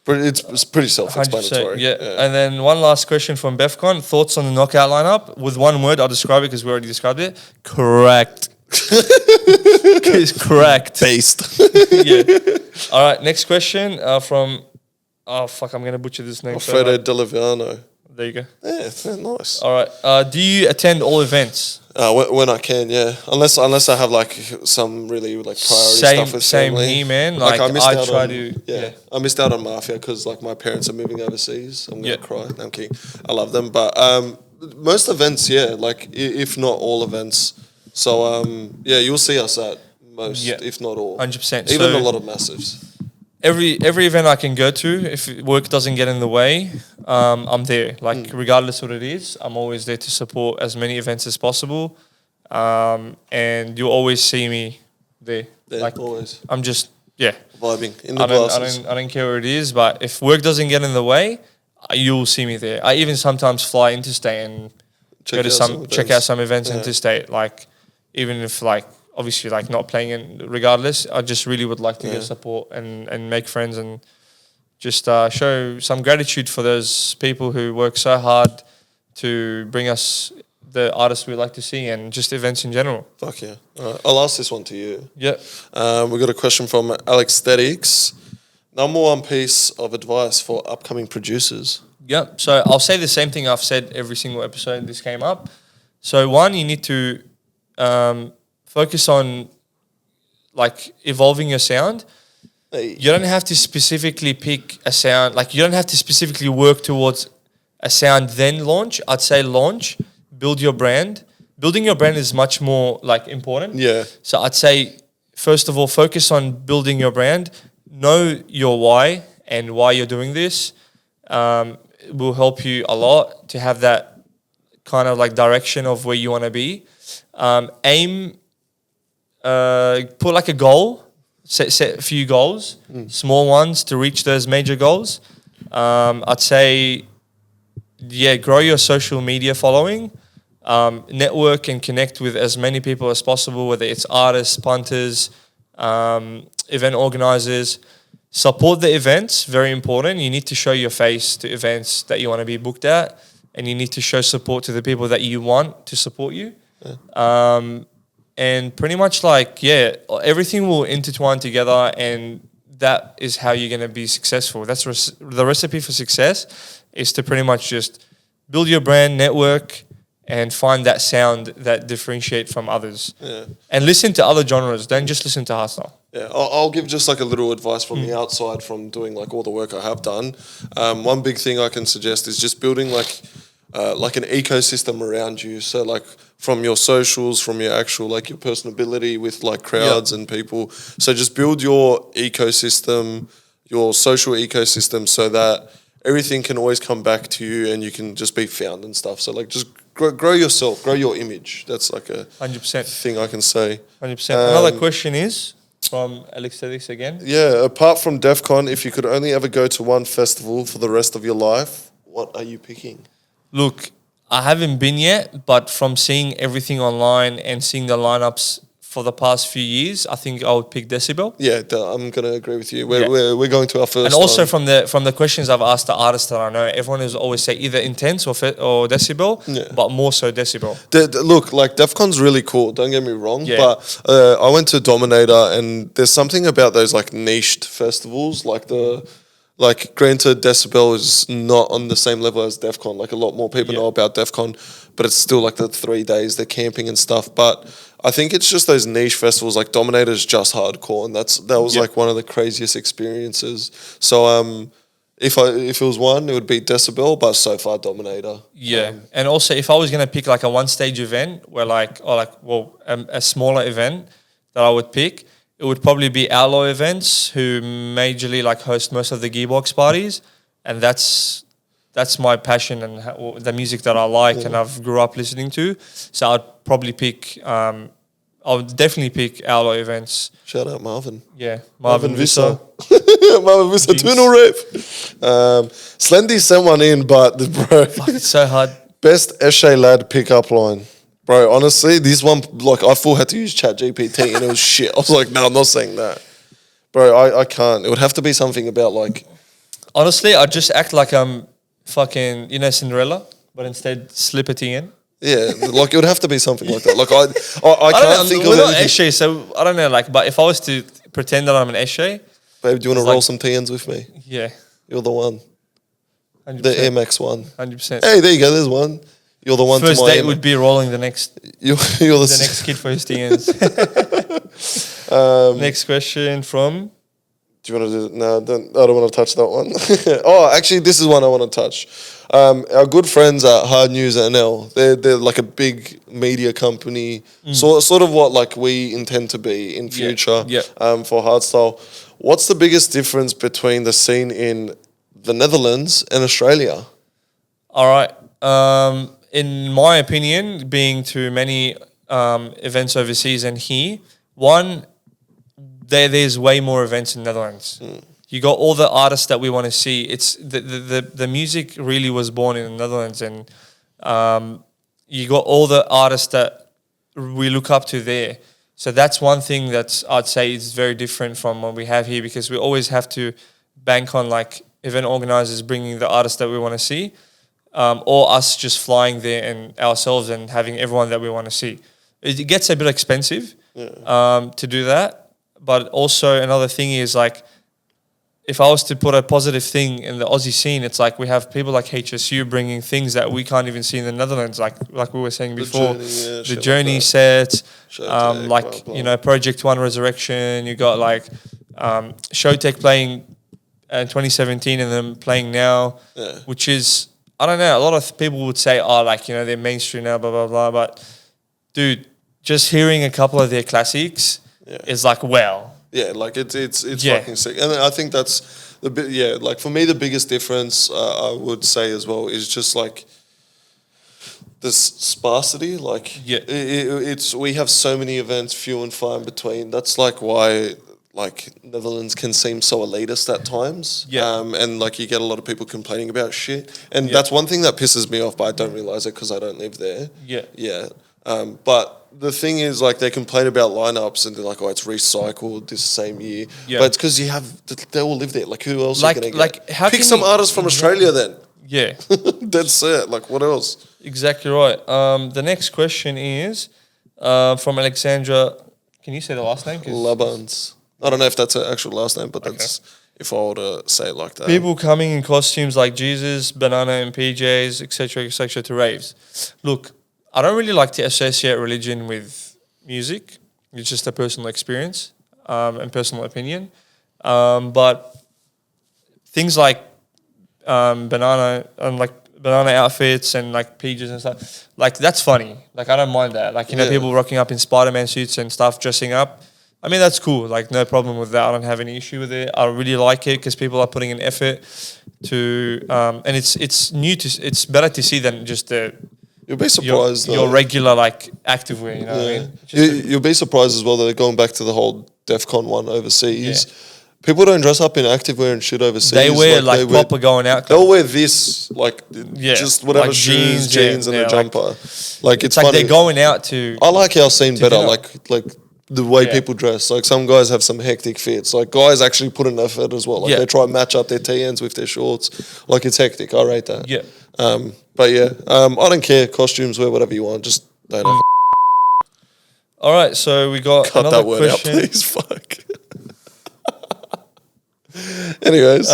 But it's pretty self-explanatory. 100%, yeah. And then one last question from Befcon. Thoughts on the knockout lineup? With one word, I'll describe it because we already described it. Correct. It's correct. Based. Yeah. All right, next question from... Oh, fuck, I'm going to butcher this name. Alfredo Delaviano. There you go. Yeah, nice. All right. Do you attend all events? When I can, yeah. Unless I have like some really like priority stuff with Same family. here, man. Like I try on, to... Yeah, I missed out on Mafia because like my parents are moving overseas. I'm gonna cry. No, I'm kidding. I love them, but most events, yeah. Like if not all events. So yeah, you'll see us at most, if not all. 100%. Even So a lot of massives. every event I can go to, if work doesn't get in the way, I'm there. Like regardless what it is, I'm always there to support as many events as possible. And you'll always see me there. Yeah, Like always I'm just vibing in the I glasses. don't care where it is, but if work doesn't get in the way, you'll see me there. I even sometimes fly interstate and Check check out some events Yeah. interstate. Like even if like obviously like not playing in regardless, I just really would like to get support and make friends and just show some gratitude for those people who work so hard to bring us the artists we like to see and just events in general. Fuck yeah. All right. I'll ask this one to you. Yeah. We got a question from Alex Statics. Number one piece of advice for upcoming producers. Yeah. So I'll say the same thing I've said every single episode this came up. So one, you need to focus on like evolving your sound. Hey. You don't have to specifically pick a sound. Like you don't have to specifically work towards a sound then launch. I'd say launch, build your brand. Building your brand is much more like important. Yeah. So I'd say, first of all, focus on building your brand. Know your why and why you're doing this. It will help you a lot to have that kind of like direction of where you want to be. Aim, put like a goal, set a few goals, small ones to reach those major goals. I'd say, grow your social media following. Network and connect with as many people as possible, whether it's artists, punters, event organizers. Support the events, very important. You need to show your face to events that you want to be booked at, and you need to show support to the people that you want to support you. And pretty much everything will intertwine together, and that is how you're going to be successful. That's the recipe for success, is to pretty much just build your brand, network, and find that sound that differentiate from others. Yeah. And listen to other genres. Don't just listen to hardstyle. Yeah, I'll give just like a little advice from the outside from doing like all the work I have done. One big thing I can suggest is just building like an ecosystem around you. So like from your socials, from your actual like your personability with like crowds and people. So just build your ecosystem, your social ecosystem, so that everything can always come back to you and you can just be found and stuff. So like just grow yourself, grow your image. That's like a 100% thing I can say. 100%. Another question is from Alexis again. Yeah, apart from DEF CON, if you could only ever go to one festival for the rest of your life, what are you picking? Look, I haven't been yet, but from seeing everything online and seeing the lineups for the past few years, I think I would pick Decibel. Yeah, I'm going to agree with you. We're going to our first. And also one. from the questions I've asked the artists that I know, everyone is always say either Intense or Decibel, but more so Decibel. Look, like DEF CON's really cool. Don't get me wrong, but I went to Dominator, and there's something about those like niched festivals, like granted, Decibel is not on the same level as DEF CON. Like a lot more people know about DEF CON, but it's still like the 3 days, the camping and stuff. But I think it's just those niche festivals, like Dominator's just hardcore, and that was like one of the craziest experiences. So if it was one, it would be Decibel, but so far Dominator. Yeah, and also if I was gonna pick like a one stage event where a smaller event that I would pick, it would probably be Outlaw Events, who majorly like host most of the gearbox parties, and that's my passion and the music that I like and I've grew up listening to. So I'd probably pick. I would definitely pick Outlaw Events. Shout out Marvin. Yeah, Marvin Visser. Marvin Visser, Tunnel Rave. Slendy sent one in, but bro, it's so hard. Best Eshe lad pickup line. Bro, honestly, this one, like, I full had to use ChatGPT and it was shit. I was like, no, I'm not saying that. Bro, I can't. It would have to be something about, like... Honestly, I'd just act like I'm fucking, Cinderella, but instead slip a tea in. Yeah, like, it would have to be something like that. Like, I can't think of we're not anything. Eshe, so I don't know, like, but if I was to pretend that I'm an Eshe... Babe, do you want to roll some TNs with me? Yeah. You're the one. 100%. The Air Max one. 100%. Hey, there you go, there's one. You're the one First to my date would be rolling the next you're the next kid for his TNs. Next question from... Do you want to do... No, I don't want to touch that one. Oh, actually, this is one I want to touch. Our good friends at Hard News NL, they're like a big media company, sort of what like we intend to be in future for Hardstyle. What's the biggest difference between the scene in the Netherlands and Australia? All right. In my opinion, being to many events overseas and here, one, there's way more events in Netherlands. You got all the artists that we want to see. It's the music really was born in the Netherlands, and you got all the artists that we look up to there. So that's one thing that I'd say is very different from what we have here, because we always have to bank on like event organizers bringing the artists that we want to see. Or us just flying there and ourselves and having everyone that we want to see. It gets a bit expensive to do that. But also another thing is like, if I was to put a positive thing in the Aussie scene, it's like we have people like HSU bringing things that we can't even see in the Netherlands, like we were saying before. The Journey set, Project One Resurrection. You got like Showtech playing in 2017 and then playing now, which is I don't know. A lot of people would say, "Oh, like they're mainstream now, blah blah blah." But dude, just hearing a couple of their classics is like, wow. Yeah, like it's Yeah. fucking sick, and I think that's the bit. Yeah, like for me, the biggest difference I would say as well is just like this sparsity. Like, it's we have so many events, few and far in between. That's like why like Netherlands can seem so elitist at times. Yeah. And like you get a lot of people complaining about shit, and that's one thing that pisses me off. But I don't realize it because I don't live there. Yeah. Yeah. But the thing is, like, they complain about lineups and they're like, "Oh, it's recycled this same year." Yeah. But it's because they all live there. Like, who else Like- are you gonna like, get? how Pick can some you- artists from Australia then. Yeah. That's it. Like, what else? Exactly right. The next question is from Alexandra. Can you say the last name? 'Cause Labans. I don't know if that's an actual last name, but that's if I were to say it like that. people coming in costumes like Jesus, banana, and PJs, etc., to raves. Look, I don't really like to associate religion with music. It's just a personal experience and personal opinion. But things like banana outfits and like PJs and stuff, like that's funny. Like I don't mind that. Like people rocking up in Spider-Man suits and stuff, dressing up. I mean that's cool. Like no problem with that. I don't have any issue with it. I really like it because people are putting an effort to, and it's new to. It's better to see than just You'll be surprised your regular like activewear. You know what I mean? You'll be surprised as well that they're going back to the whole DEF CON one overseas. People don't dress up in activewear and shit overseas. They wear like proper going out. They'll wear this, like just whatever like jeans and a like- jumper. Like it's It's like funny. they're going out to. I like our scene better. dinner. Like the way people dress. Like some guys have some hectic fits. Like guys actually put an effort as well. Like they try and match up their TNs with their shorts. Like it's hectic. I rate that. Yeah. But yeah, I don't care. Costumes, wear whatever you want. Just don't have All right, so we got cut another that word question. out, please. Fuck. Anyways,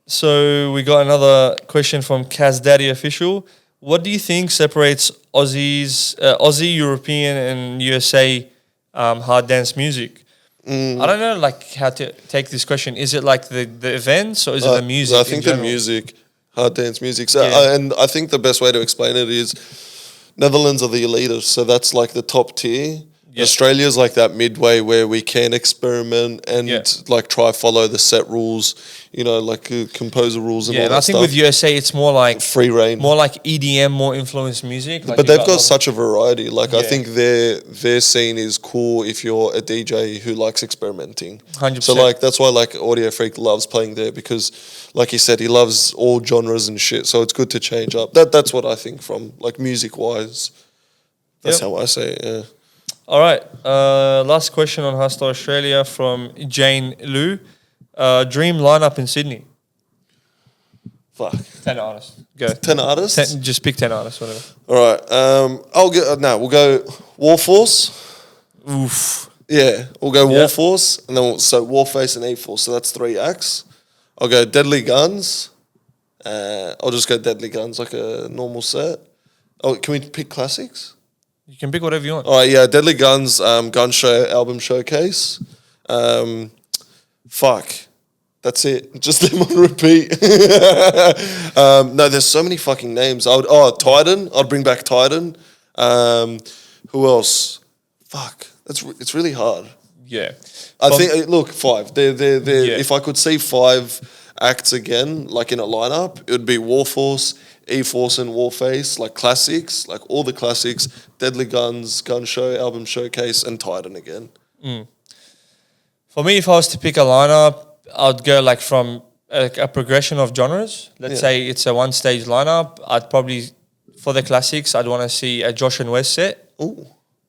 So we got another question from Kaz Daddy Official. What do you think separates Aussie, European, and USA hard dance music? I don't know, like how to take this question. Is it like the events or is it the music? I in think the general? music, hard dance music. So, Yeah. and I think the best way to explain it is Netherlands are the elitists, so that's like the top tier. Yeah. Australia's like that midway where we can experiment and like try follow the set rules, like composer rules and all and that I think stuff. with USA it's more like Free reign. more like EDM, more influenced music. Like But you they've got like- such a variety. Like I think their scene is cool if you're a DJ who likes experimenting. 100%. So like that's why like Audio Freak loves playing there because, like he said, he loves all genres and shit. So it's good to change up. That's what I think from like music wise. That's how I say it. Yeah. All right. Last question on Hardstyle Australia from Jane Liu. Dream lineup in Sydney. Fuck. 10 artists. Go. 10 artists. Just pick 10 artists, whatever. All right. We'll go Warforce. Oof. Yeah, we'll go Warforce, and then Warface and E-Force. So that's 3 acts. I'll go Deadly Guns. I'll just go Deadly Guns like a normal set. Oh, can we pick classics? You can pick whatever you want. All right, yeah, Deadly Guns, Gun Show album showcase. Fuck, that's it. Just them on repeat. No, there's so many fucking names. Titan. I'd bring back Titan. Who else? Fuck, it's really hard. Yeah. I think look 5. If I could see 5 acts again, like in a lineup, it would be Warforce, E-Force, and Warface, like classics, like all the classics. Deadly Guns, Gun Show, album showcase, and Titan again. For me, if I was to pick a lineup, I'd go like from a progression of genres. Let's say it's a 1-stage lineup. I'd probably, for the classics, I'd want to see a Josh and Wes set. Ooh,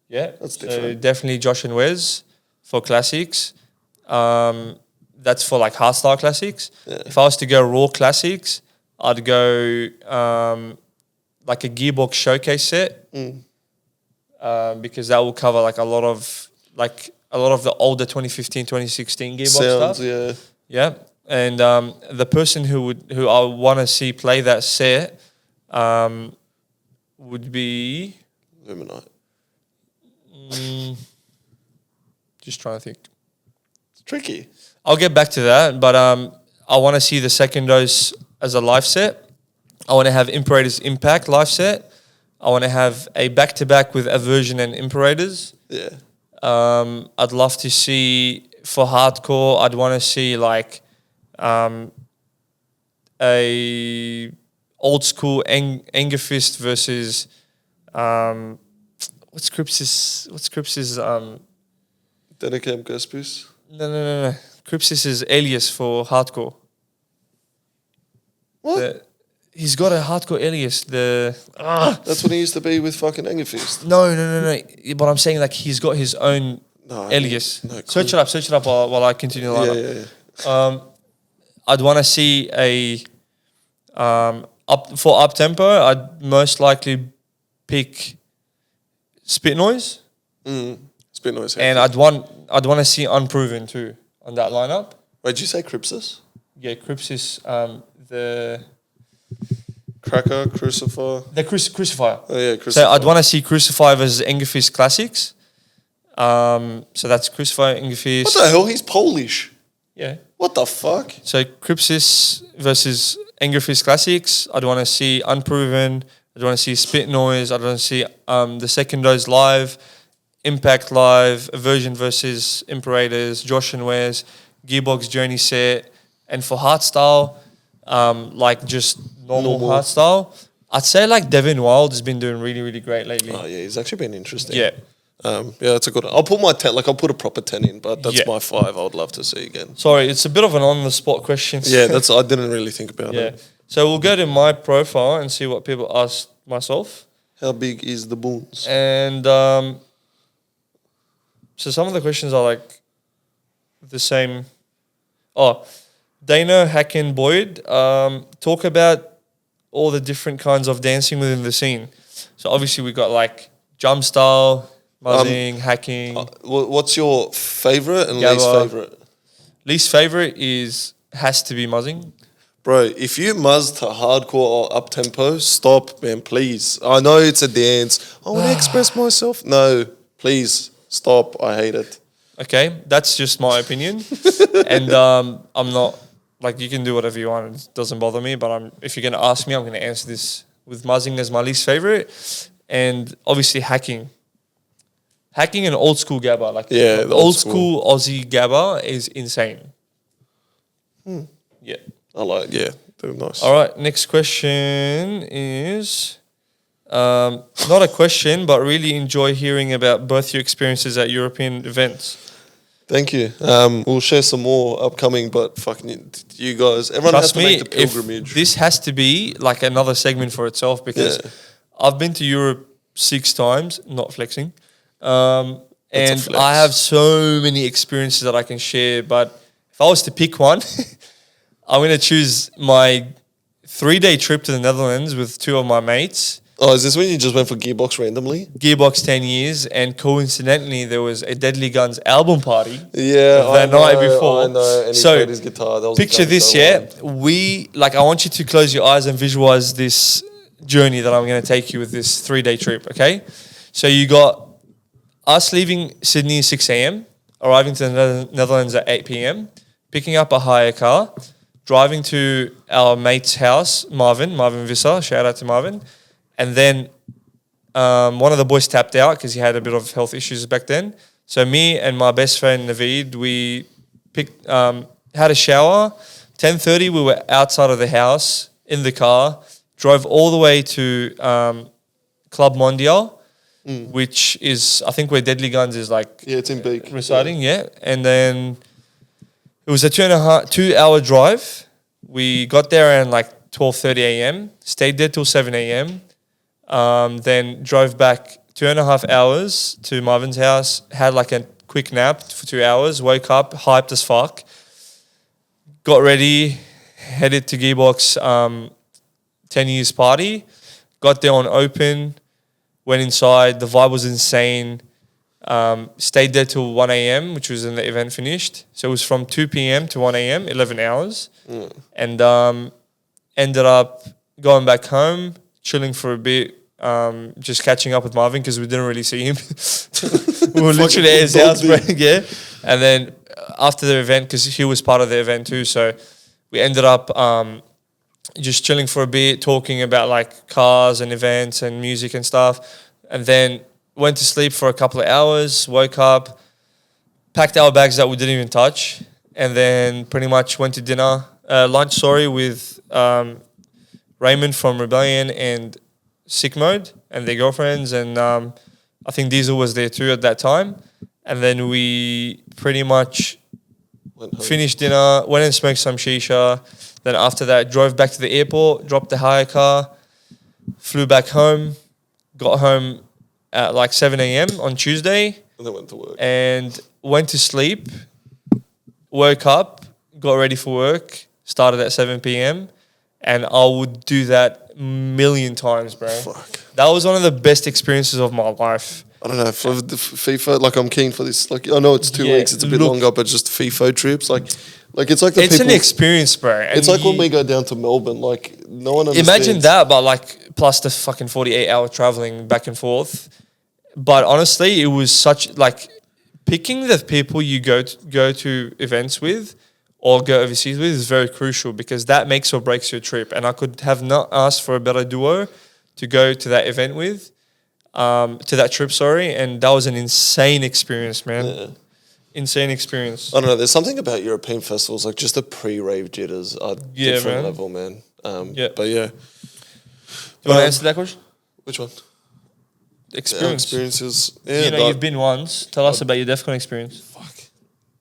Yeah. That's So different. definitely Josh and Wes for classics. That's for like hardstyle classics. If I was to go raw classics, I'd go like a Gearbox showcase set because that will cover like a lot of the older 2015, 2016 Gearbox sounds stuff. Yeah, and the person who I want to see play that set would be Illuminati. just trying to think. It's tricky. I'll get back to that, but I want to see the second dose as a live set. I want to have Imperators Impact live set. I want to have a back-to-back with Aversion and Imperators. Yeah. I'd love to see, for hardcore, I'd want to see like a old school Anger Fist versus what's Crips's Denicam Gaspus. no. Crips's is alias for hardcore. What? He's got a hardcore alias. That's what he used to be with fucking Angerfist. No. But I'm saying like he's got his own alias. No, Search it up while I continue the lineup. Yeah. I'd want to see a up tempo. I'd most likely pick Spit Noise, Spit Noise. and I'd want to see Unproven too on that lineup. Wait, did you say Cripsis? Yeah, Crips is the Cracker, Crucifier. Crucifier. Oh yeah, Crucifier. So I'd want to see Crucifier versus Engerfist Classics. So that's Crucifier, Engerfist. What the hell? He's Polish. Yeah. What the fuck? So Cripsis versus Engerfist Classics. I'd want to see Unproven. I'd want to see Spit Noise. I'd want to see the Second Dose live, Impact live, Aversion versus Imperators, Josh and Wes, Gearbox Journey set, and for Hardstyle, like just normal Hardstyle, I'd say like Devin Wild has been doing really, really great lately. Oh yeah, he's actually been interesting. Yeah. Yeah, that's a good. I'll put my 10. Like I'll put a proper 10 in, but that's my 5. I would love to see again. Sorry, it's a bit of an on-the-spot question. Yeah, that's. I didn't really think about it. So we'll go to my profile and see what people asked myself. How big is the boons? And so some of the questions are like the same. Oh, Dana, Hacken, Boyd, talk about all the different kinds of dancing within the scene. So obviously we got like jump style, muzzing, hacking. What's your favorite and least favorite? Least favorite has to be muzzing. Bro, if you muzz to hardcore or up tempo, stop, man, please. I know it's a dance. I want to express myself. No, please stop. I hate it. Okay, that's just my opinion, and I'm not like you can do whatever you want. It doesn't bother me. But if you're gonna ask me, I'm gonna answer this with muzzing as my least favorite, and obviously hacking. Hacking and old school gabba, like the old school Aussie gabba is insane. Yeah. I like, they're nice. All right, next question is not a question, but really enjoy hearing about both your experiences at European events. Thank you. We'll share some more upcoming, but fucking you guys, everyone has to make the pilgrimage. This has to be like another segment for itself because I've been to Europe 6 times, not flexing, and I have so many experiences that I can share. But if I was to pick one, I'm going to choose my 3-day trip to the Netherlands with 2 of my mates. Oh, is this when you just went for Gearbox randomly? Gearbox 10 years, and coincidentally, there was a Deadly Guns album party. Yeah, the night before. I know. And he played his guitar. That was picture this, I want you to close your eyes and visualize this journey that I'm going to take you with this 3-day trip. Okay, so you got us leaving Sydney at 6 a.m., arriving to the Netherlands at 8 p.m., picking up a hire car, driving to our mate's house, Marvin Visser, shout out to Marvin. And then one of the boys tapped out because he had a bit of health issues back then. So me and my best friend Naveed, we had a shower. 10:30, we were outside of the house in the car, drove all the way to Club Mondial, which is, I think, where Deadly Guns is like... Yeah, it's in Beak. Residing, And then it was a 2-hour drive. We got there around like 12:30 a.m., stayed there till 7 a.m., then drove back 2.5 hours to Marvin's house, had like a quick nap for 2 hours, woke up, hyped as fuck, got ready, headed to Gearbox 10 years party, got there on open, went inside, the vibe was insane, stayed there till 1 a.m., which was when the event finished. So it was from 2 p.m. to 1 a.m., 11 hours, and ended up going back home, chilling for a bit, just catching up with Marvin because we didn't really see him. We were literally at his house, And then after the event, because he was part of the event too, so we ended up just chilling for a bit, talking about like cars and events and music and stuff, and then went to sleep for a couple of hours. Woke up, packed our bags that we didn't even touch, and then pretty much went to lunch. With Raymond from Rebellion and Sick Mode and their girlfriends, and I think Diesel was there too at that time. And then we pretty much finished dinner, went and smoked some shisha. Then after that, drove back to the airport, dropped the hire car, flew back home, got home at like 7 a.m. on Tuesday. And then went to work. And went to sleep, woke up, got ready for work, started at 7 p.m. And I would do that a million times, bro. Fuck. That was one of the best experiences of my life. I don't know, for the FIFA, like I'm keen for this. Like I know it's 2 weeks, it's a bit longer, but just FIFA trips, like it's like it's an experience, bro. And it's like when we go down to Melbourne, like no one understands. Imagine that, but like plus the fucking 48-hour traveling back and forth. But honestly, it was such like picking the people you go to events with or go overseas with is very crucial because that makes or breaks your trip. And I could have not asked for a better duo to go to that event with. To that trip, and that was an insane experience, man. Yeah. Insane experience. I don't know. There's something about European festivals, like just the pre-rave jitters are different level, man. But yeah. You want to answer that question? Which one? Experiences. Yeah, you've been once. Tell us about your DEF CON experience. Fuck.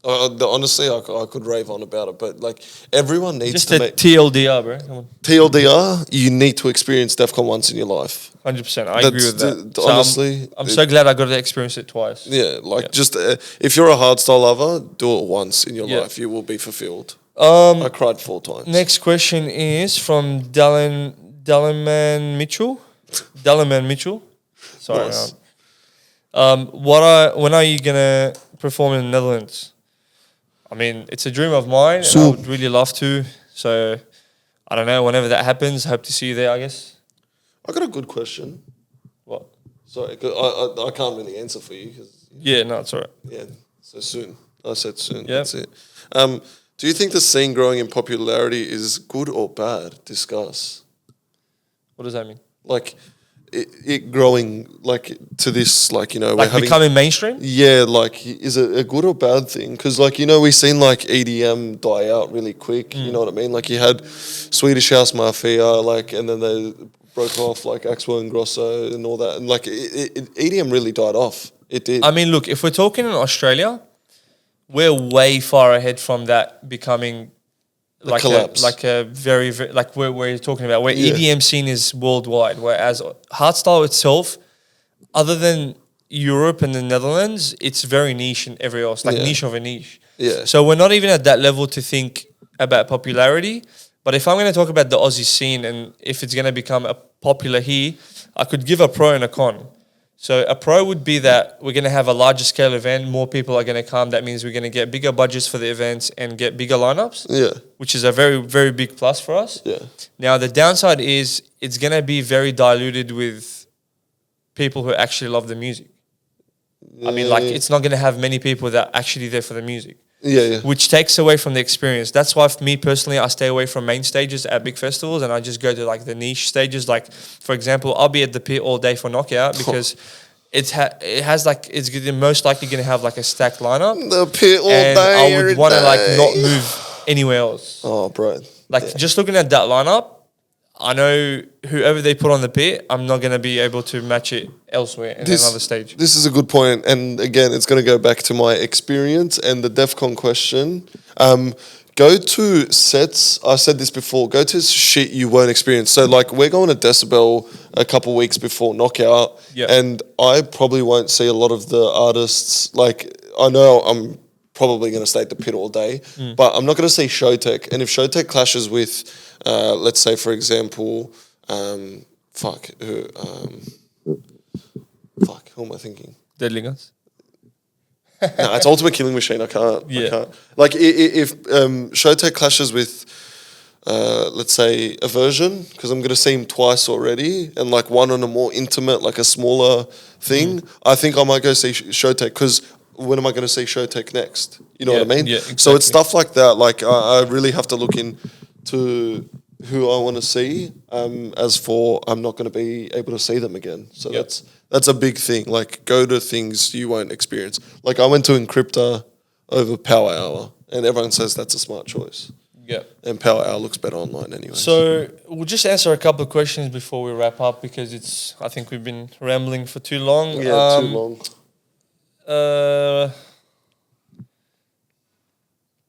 Honestly, I could rave on about it, but like everyone needs just to make TLDR, bro. Come on. TLDR. You need to experience DEF CON once in your life. 100%. I agree with that. Honestly, I'm so glad I got to experience it twice. Yeah, just if you're a hardstyle lover, do it once in your life. You will be fulfilled. I cried 4 times. Next question is from Dellerman Mitchell. Dellerman Mitchell. Sorry. Nice. When are you gonna perform in the Netherlands? I mean, it's a dream of mine, and I would really love to. So, I don't know. Whenever that happens, hope to see you there, I guess. I got a good question. What? Sorry, 'cause I can't really answer for you. No, it's all right. Yeah, so soon. I said soon. Yep. That's it. Do you think the scene growing in popularity is good or bad? Discuss. What does that mean? Like, it growing, like, to this, like, you know... Like becoming mainstream? Yeah, like, is it a good or bad thing? Because, like, you know, we've seen, like, EDM die out really quick. You know what I mean? Like, you had Swedish House Mafia, like, and then they broke off, like, Axwell and Grosso and all that. And, like, EDM really died off. It did. I mean, look, if we're talking in Australia, we're way far ahead from that becoming... Like a very, very like where you're talking about, where EDM scene is worldwide, whereas hardstyle itself, other than Europe and the Netherlands, it's very niche in everywhere else, like niche of a niche. Yeah. So we're not even at that level to think about popularity. But if I'm going to talk about the Aussie scene and if it's going to become a popular here, I could give a pro and a con. So a pro would be that we're going to have a larger scale event, more people are going to come. That means we're going to get bigger budgets for the events and get bigger lineups. Yeah. Which is a very, very big plus for us. Yeah. Now, the downside is it's going to be very diluted with people who actually love the music. I mean, like, it's not going to have many people that are actually there for the music. Yeah. Which takes away from the experience. That's why, for me personally, I stay away from main stages at big festivals and I just go to, like, the niche stages. Like, for example, I'll be at the pit all day for Knockout because it's most likely going to have, like, a stacked lineup. The pit all and day. I would want to, like, not move anywhere else. Oh, bro. Like, just looking at that lineup, I know whoever they put on the pit, I'm not going to be able to match it elsewhere in another stage. This is a good point. And again, it's going to go back to my experience and the DEF CON question. Go to sets, I said this before, go to shit you won't experience. So, like, we're going to Decibel a couple of weeks before Knockout, and I probably won't see a lot of the artists. Like, I know I'm probably going to stay at the pit all day, but I'm not going to see Showtech. And if Showtech clashes with, let's say, for example, who am I thinking? Deadly Guns? No, it's Ultimate Killing Machine. I can't. Like, if Showtech clashes with, let's say, Aversion, because I'm going to see him twice already, and, like, one on a more intimate, like a smaller thing, I think I might go see Showtech, because when am I going to see Showtech next? You know what I mean? Yeah, exactly. So it's stuff like that. Like, I really have to look into who I want to see. As for I'm not going to be able to see them again. So that's a big thing. Like go to things you won't experience. Like I went to Encryptor over Power Hour, and everyone says that's a smart choice. Yeah. And Power Hour looks better online anyway. So we'll just answer a couple of questions before we wrap up because I think we've been rambling for too long. Yeah, too long.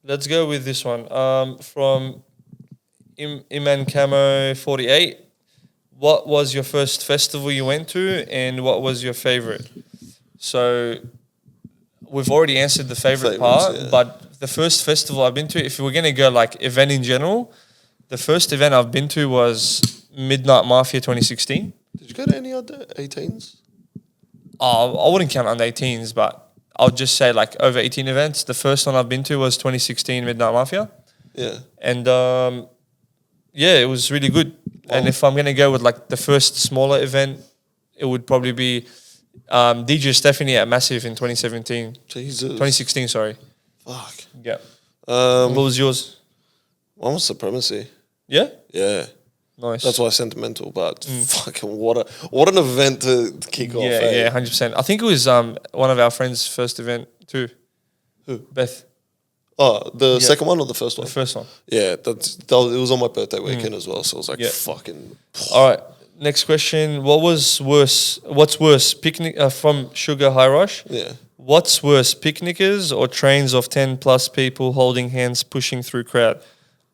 Let's go with this one. From Iman Camo 48. What was your first festival you went to, and what was your favorite? So we've already answered the favorite part, but the first festival I've been to, if we're gonna go like event in general, the first event I've been to was Midnight Mafia 2016. Did you go to any other 18s? I wouldn't count under 18s, but I'll just say like over 18 events. The first one I've been to was 2016 Midnight Mafia. Yeah. And yeah, it was really good. And if I'm going to go with like the first smaller event, it would probably be DJ Stephanie at Massive in 2017. Jesus. 2016, sorry. Fuck. Yeah. What was yours? Mine was Supremacy. Yeah? Yeah. Nice. That's why sentimental, but fucking what an event to kick off. Yeah, 100%. I think it was one of our friends' first event too. Who? Beth. Oh, the second one or the first one? The first one. Yeah, it was on my birthday weekend as well, so I was like, fucking. All right. Next question. What's worse? Picnic from Sugar High Rush. Yeah. What's worse? Picnickers or trains of 10 plus people holding hands pushing through crowd?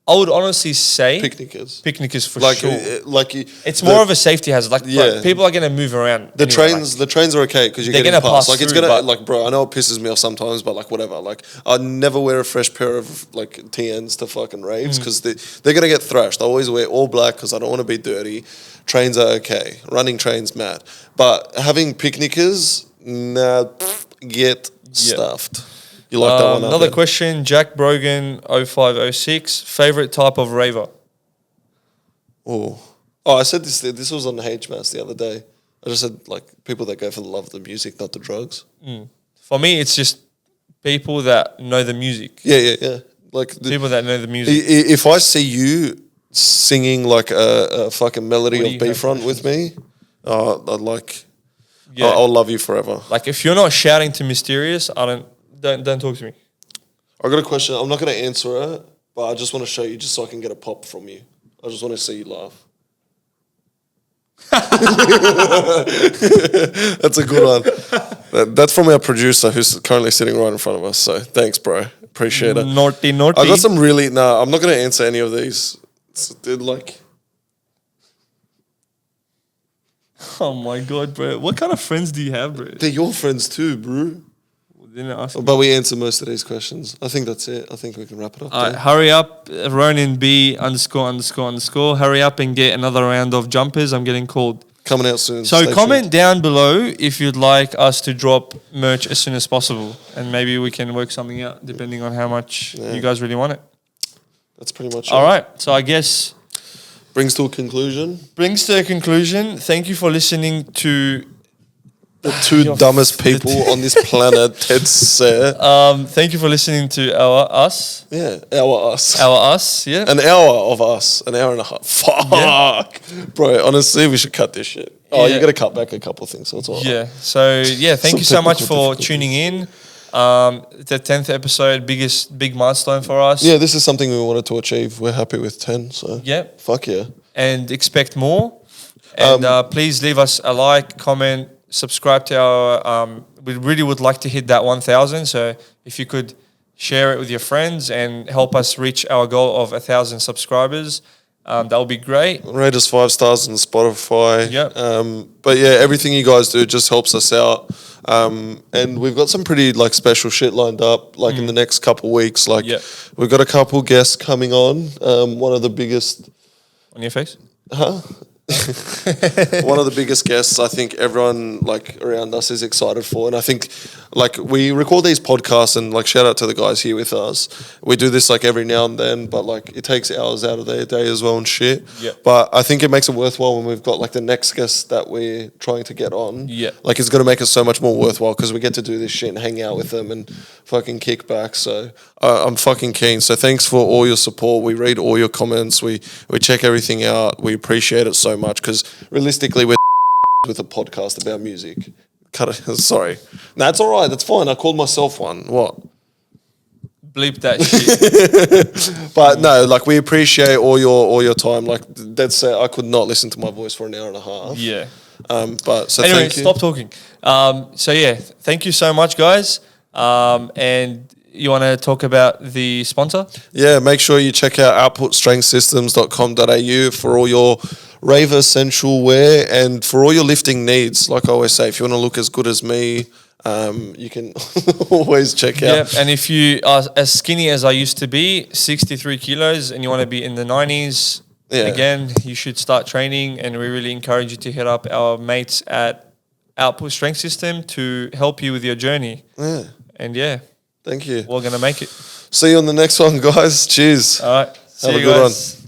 I would honestly say picnickers for like, sure. It's more of a safety hazard. Like people are going to move around. The trains are okay because you're getting past. Like it's gonna like, bro. I know it pisses me off sometimes, but like whatever. Like I never wear a fresh pair of like TNs to fucking raves because they're gonna get thrashed. I always wear all black because I don't want to be dirty. Trains are okay. Running trains mad, but having picnickers, get stuffed. You like that one? Another question. Jack Brogan 0506. Favorite type of raver? Oh, I said this. This was on HMAS the other day. I just said like people that go for the love of the music, not the drugs. For me, it's just people that know the music. Yeah. Like people that know the music. If I see you singing like a fucking melody of B-front with me, I'd like. Yeah. I'll love you forever. Like if you're not shouting to Mysterious, Don't talk to me. I got a question. I'm not going to answer it, but I just want to show you just so I can get a pop from you. I just want to see you laugh. That's a good one. That's from our producer who's currently sitting right in front of us. So thanks, bro. Appreciate it. Naughty. I got some really... I'm not going to answer any of these. Oh my God, bro. What kind of friends do you have, bro? They're your friends too, bro. Didn't ask me. But we answer most of these questions. I think that's it. I think we can wrap it up. All right, hurry up, Ronin B ____. Hurry up and get another round of jumpers. I'm getting called. Coming out soon. So comment down below if you'd like us to drop merch as soon as possible, and maybe we can work something out depending on how much you guys really want it. That's pretty much all right. So I guess brings to a conclusion. Thank you for listening to. The two dumbest people on this planet, Ted said. Thank you for listening to our us. Yeah, our us. Our us, yeah. An hour of us, an hour and a half. Fuck. Yeah. Bro, honestly, we should cut this shit. Oh, you got to cut back a couple of things, so it's all right. Yeah, so yeah, thank you so much for tuning in. The 10th episode, big milestone for us. Yeah, this is something we wanted to achieve. We're happy with 10, so yeah. Fuck yeah. And expect more. And please leave us a like, comment, subscribe to our we really would like to hit that 1,000, so if you could share it with your friends and help us reach our goal of 1,000 subscribers, that would be great. Rate us 5 stars on Spotify. Yep. But yeah, everything you guys do just helps us out, and we've got some pretty like special shit lined up like in the next couple weeks. Like we've got a couple guests coming on. One of the biggest on your face, one of the biggest guests I think everyone like around us is excited for, and I think like we record these podcasts, and like shout out to the guys here with us. We do this like every now and then, but like it takes hours out of their day as well and shit. Yeah. But I think it makes it worthwhile when we've got like the next guest that we're trying to get on. Yeah. Like it's going to make us so much more worthwhile because we get to do this shit and hang out with them and fucking kick back. So I'm fucking keen. So thanks for all your support. We read all your comments. We check everything out. We appreciate it so much because realistically we're with a podcast about music. Cut it. Sorry. No, it's all right. That's fine. I called myself one. What? Bleep that shit. But no, like we appreciate all your time. Like that's say I could not listen to my voice for an hour and a half. Yeah. But so Anyway, thank you. stop talking. So yeah, thank you so much, guys. And you want to talk about the sponsor? Yeah, make sure you check out outputstrengthsystems.com.au for all your Rave essential wear and for all your lifting needs. Like I always say, if you want to look as good as me, you can always check out. Yep. And if you are as skinny as I used to be, 63 kilos, and you want to be in the 90s, again, you should start training. And we really encourage you to hit up our mates at Output Strength System to help you with your journey. Yeah. And yeah, Thank you. we're going to make it. See you on the next one, guys. Cheers. All right. See Have you a good guys. one.